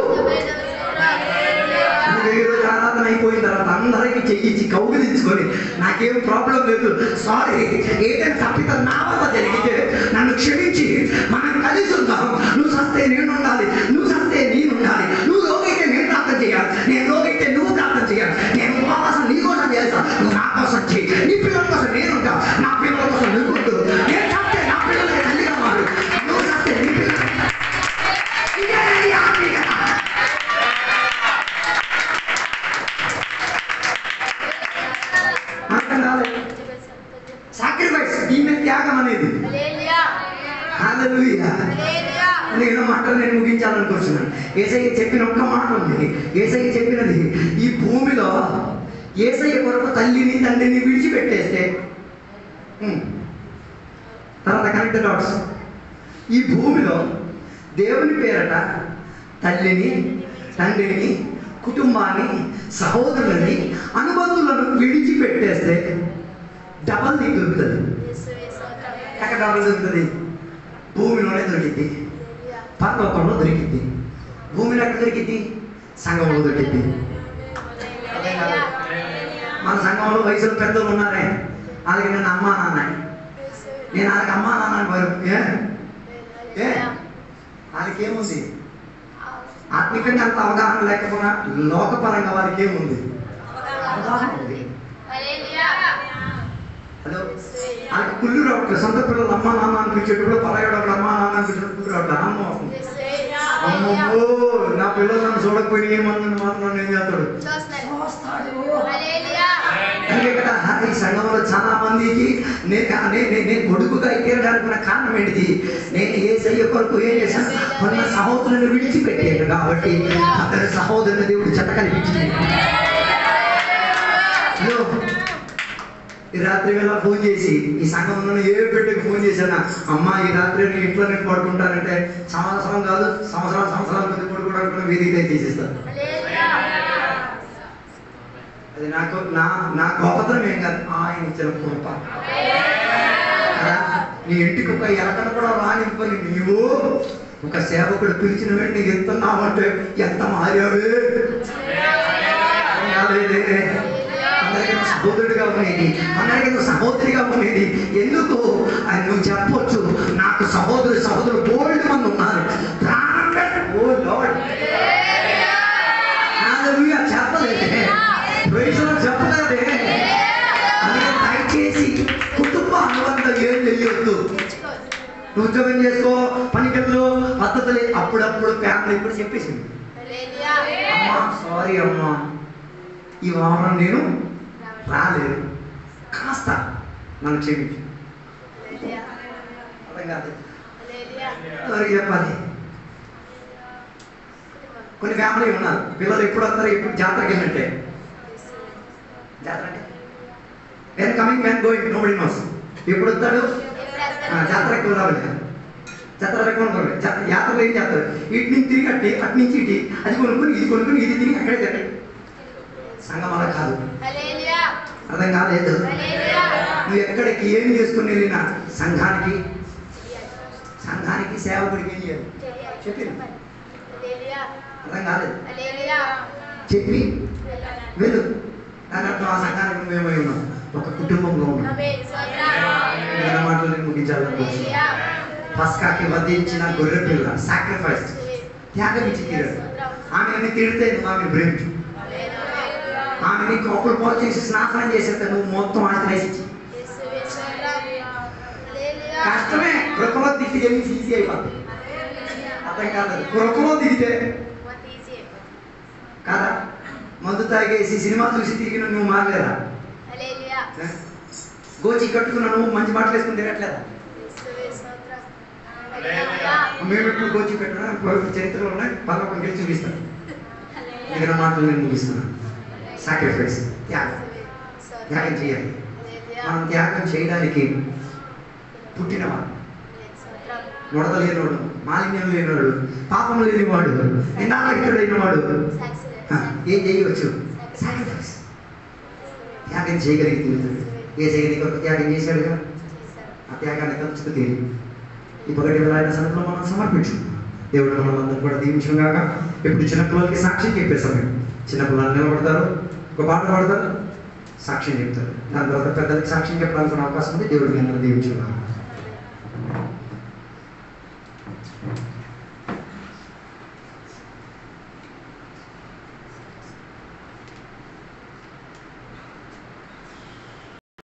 Speaker 1: ఈరోజు ఆరాధన అయిపోయిన తర్వాత అందరికీ చెయ్యి కౌగిలించుకొని నాకేం ప్రాబ్లం లేదు, సారీ, ఏదైనా తప్పితం నా వల్ల జరిగితే నన్ను క్షమించి మనం కలిసి ఉందాం. నువ్వు సస్తే నేను ఉండాలి, నువ్వు సస్తే నేను ఉండాలి, నువ్వు లోకైతే నేను ప్రార్థన చేయాలి, నేను లోకైతే నువ్వు ప్రార్థన చేయాలి, నేను ఉపవాసం నీ కోసం చేస్తా, నువ్వు నా కోసం చేయి, నీ పిల్లల కోసం నేను ఉంటా, నా పిల్లల కోసం నువ్వు ఉంటు, నేను సస్తే నా పిల్లలకి తల్లిగా మారు, నువ్వు సస్తే నీ పిల్లలు. సాక్రిఫైస్, దీని త్యాగం అనేది. హల్లెలూయా. నేను మాటలు నేను ముగించాలనుకుంటున్నాను. యేసయ్య చెప్పిన ఒక్క మాట ఉంది. యేసయ్య చెప్పినది, ఈ భూమిలో యేసయ్య కొరకు తల్లిని తండ్రిని విడిచిపెట్టేస్తే, తర్వాత కనెక్ట్ డాట్స్, ఈ భూమిలో దేవుని పేరట తల్లిని తండ్రిని కుటుంబాన్ని సహోదరులని అనుబంధులను విడిచిపెట్టేస్తే డబల్ నీకు దొరుకుతుంది. ఎక్కడ డబల్ దొరుకుతుంది? భూమిలోనే దొరికింది, పరలోకంలో దొరికింది. భూమిలో ఎక్కడ దొరికింది? సంఘంలో దొరికింది. మన సంఘంలో వయసులో పెద్దలు ఉన్నారే, వాళ్ళకి నేను అమ్మా నాన్న, నేను వాళ్ళకి అమ్మా నాన్న వారు వాళ్ళకి ఏముంది? ఆత్మికంగా అంత అవగాహన లేకపోయినా లోకపరంగా వారికి ఏముంది? అవగాహన ఉంది. హలో, వాళ్ళకి కుళ్ళు రావట్లేదు. సొంత పిల్లలు అమ్మా నాన్న అనిపించేటప్పుడు పరాయడు అమ్మా నాన్న అనిపించేటప్పుడు కుళ్ళు రావట్లేదు. అమ్మో నా పిల్లలు నన్ను చూడకపోయినా ఏమన్నా మాత్రం ఏం చేస్తాడు? అందుకే కదా ఈ సంఘంలో చాలా మందికి నేను కొడుకుగా తీరడానికి కారణం ఏంటిది? నేను యేసయ్య కొరకు ఏం చేశాను? కొన్ని సహోదరులను విడిచిపెట్టాను కాబట్టి అతని సహోదరుని దేవుడు చెత్త కనిపించింది. హలో, ఈ రాత్రి వేళ ఫోన్ చేసి ఈ సంఘంలో ఏ బిడ్డకి ఫోన్ చేశానా, అమ్మా ఈ రాత్రి నేను ఇంట్లో నేను పడుకుంటానంటే సంవత్సరం కాదు సంవత్సరాల కొద్ది పడుకోవడానికి వేదిక చేసేస్తాను. అది నా గొప్పతనం ఏం కాదు, ఆయన ఇచ్చిన కృప. నీ ఇంటికి ఒక ఎలకను కూడా రానివ్వని నీవు ఒక సేవకుడు పిలిచిన వెంటనే ఎత్తున్నావంటే ఎంత మారావే. అందరికీ సహోదరుడిగా ఉండేది, అందరికీ సహోదరిగా ఉండేది. ఎందుకు అని నువ్వు చెప్పొచ్చు, నాకు సహోదరులు బోల్డ్ మంది ఉన్నారు. ఓ లార్డ్ చెప్పలేదే, చెప్పలేదే. అందుకే దయచేసి కుటుంబ అనుబంధం ఏం తెలియద్దు. నువ్వు ఉద్యోగం చేసుకో, పనికెళ్ళు, పద్ధతులే. అప్పుడప్పుడు ఫ్యామిలీ ఇప్పుడు చెప్పేసింది, అమ్మా సారీ అమ్మా ఈ వారం నేను రాలేదు, కాస్త నన్ను క్షమించు. అర్థం కాదు, ఎవరికి చెప్పాలి? కొన్ని ఫ్యామిలీ ఉన్నారు, పిల్లలు ఎప్పుడు వస్తారు, ఎప్పుడు జాతరకి వెళ్ళినట్టే. జాతర అంటే when coming when going nobody nose. ఎప్పుడు వస్తాడు? జాతరకి వెళ్ళాలి. జాతర యాత్రలో ఏం చేస్తారు? ఇటు నుంచి తిరిగి అట్టి, అటు నుంచి ఇటు, అది కొనుక్కొని ఇది కొనుక్కొని ఇది తిరిగి అక్కడే తిరగండి. సంఘం అలా కాదు. అర్థం కాలేదు. నువ్వు ఎక్కడికి ఏం చేసుకుని వెళ్ళినా సంఘానికి సేవకుడికి ఏం చేయాలి చెప్పి, అర్థం కాలేదు, చెప్పి వెళ్ళు. దాని అర్థం ఆ సంఘానికి నువ్వేమై ఉన్నావు, ఒక కుటుంబంలో ఉన్నావు. మాటలు నేను ముగించాలనుకోవచ్చు. పస్కాకి వధించిన గొర్రె పిల్ల సాక్రిఫైస్, త్యాగం ఇచ్చి తీరాడు. ఆమెని తిడితే నువ్వు ఆమెను ప్రేమించు, ఆమెని కోపలు పోలు చేసి స్నానం చేసేస్తే నువ్వు మొత్తం ఆశ్రయించి. కష్టమే, కృపలో దిగి ఈజీ అయిపోతుంది. అర్థం కాదు, కృపలో దిగితే కాదా. మందు తాగేసి సినిమా చూసి తిరిగిన నువ్వు మారలేదా? గోచి కట్టుకున్న నువ్వు మంచి బట్టలు వేసుకుని తిరగట్లేదా? మేము ఎప్పుడు గోచి కట్టుకున్నా చరిత్రలో ఉన్నాయి, పర్లోకం గెలిచి చూపిస్తాను. మిగిలిన మాటలు నేను ముగిస్తున్నాను. సాక్రిఫైస్, త్యాగం చేయాలి. మనం త్యాగం చేయడానికి పుట్టినవాడు, ముడత లేనివాడు, మాలిన్యం లేనివాడు, పాపం లేనివాడు, నిందారహితుడైన వాడు ఏం చేయవచ్చు? సాక్రిఫైస్, త్యాగం చేయగలిగి తీరుతాడు. ఏ చేయగలిగి కొరకు త్యాగం చేశాడుగా, ఆ త్యాగాన్ని తలుచుకు తీరి ఈ పగటి ఆయన సన్నిధిలో మనం సమర్పించు. దేవుడు మనందరూ కూడా దీవించడం కాక. ఇప్పుడు చిన్నపిల్లలకి సాక్ష్యం చెప్పే సమయం. చిన్నపిల్లలు నిలబడతారు, ఒక పాట పాడతారు, సాక్ష్యం చెప్తారు. దాని తర్వాత పెద్దలకి సాక్ష్యం చెప్పడానికి అవకాశం ఉంది. దేవుడు మీ అందరూ దీవించడం.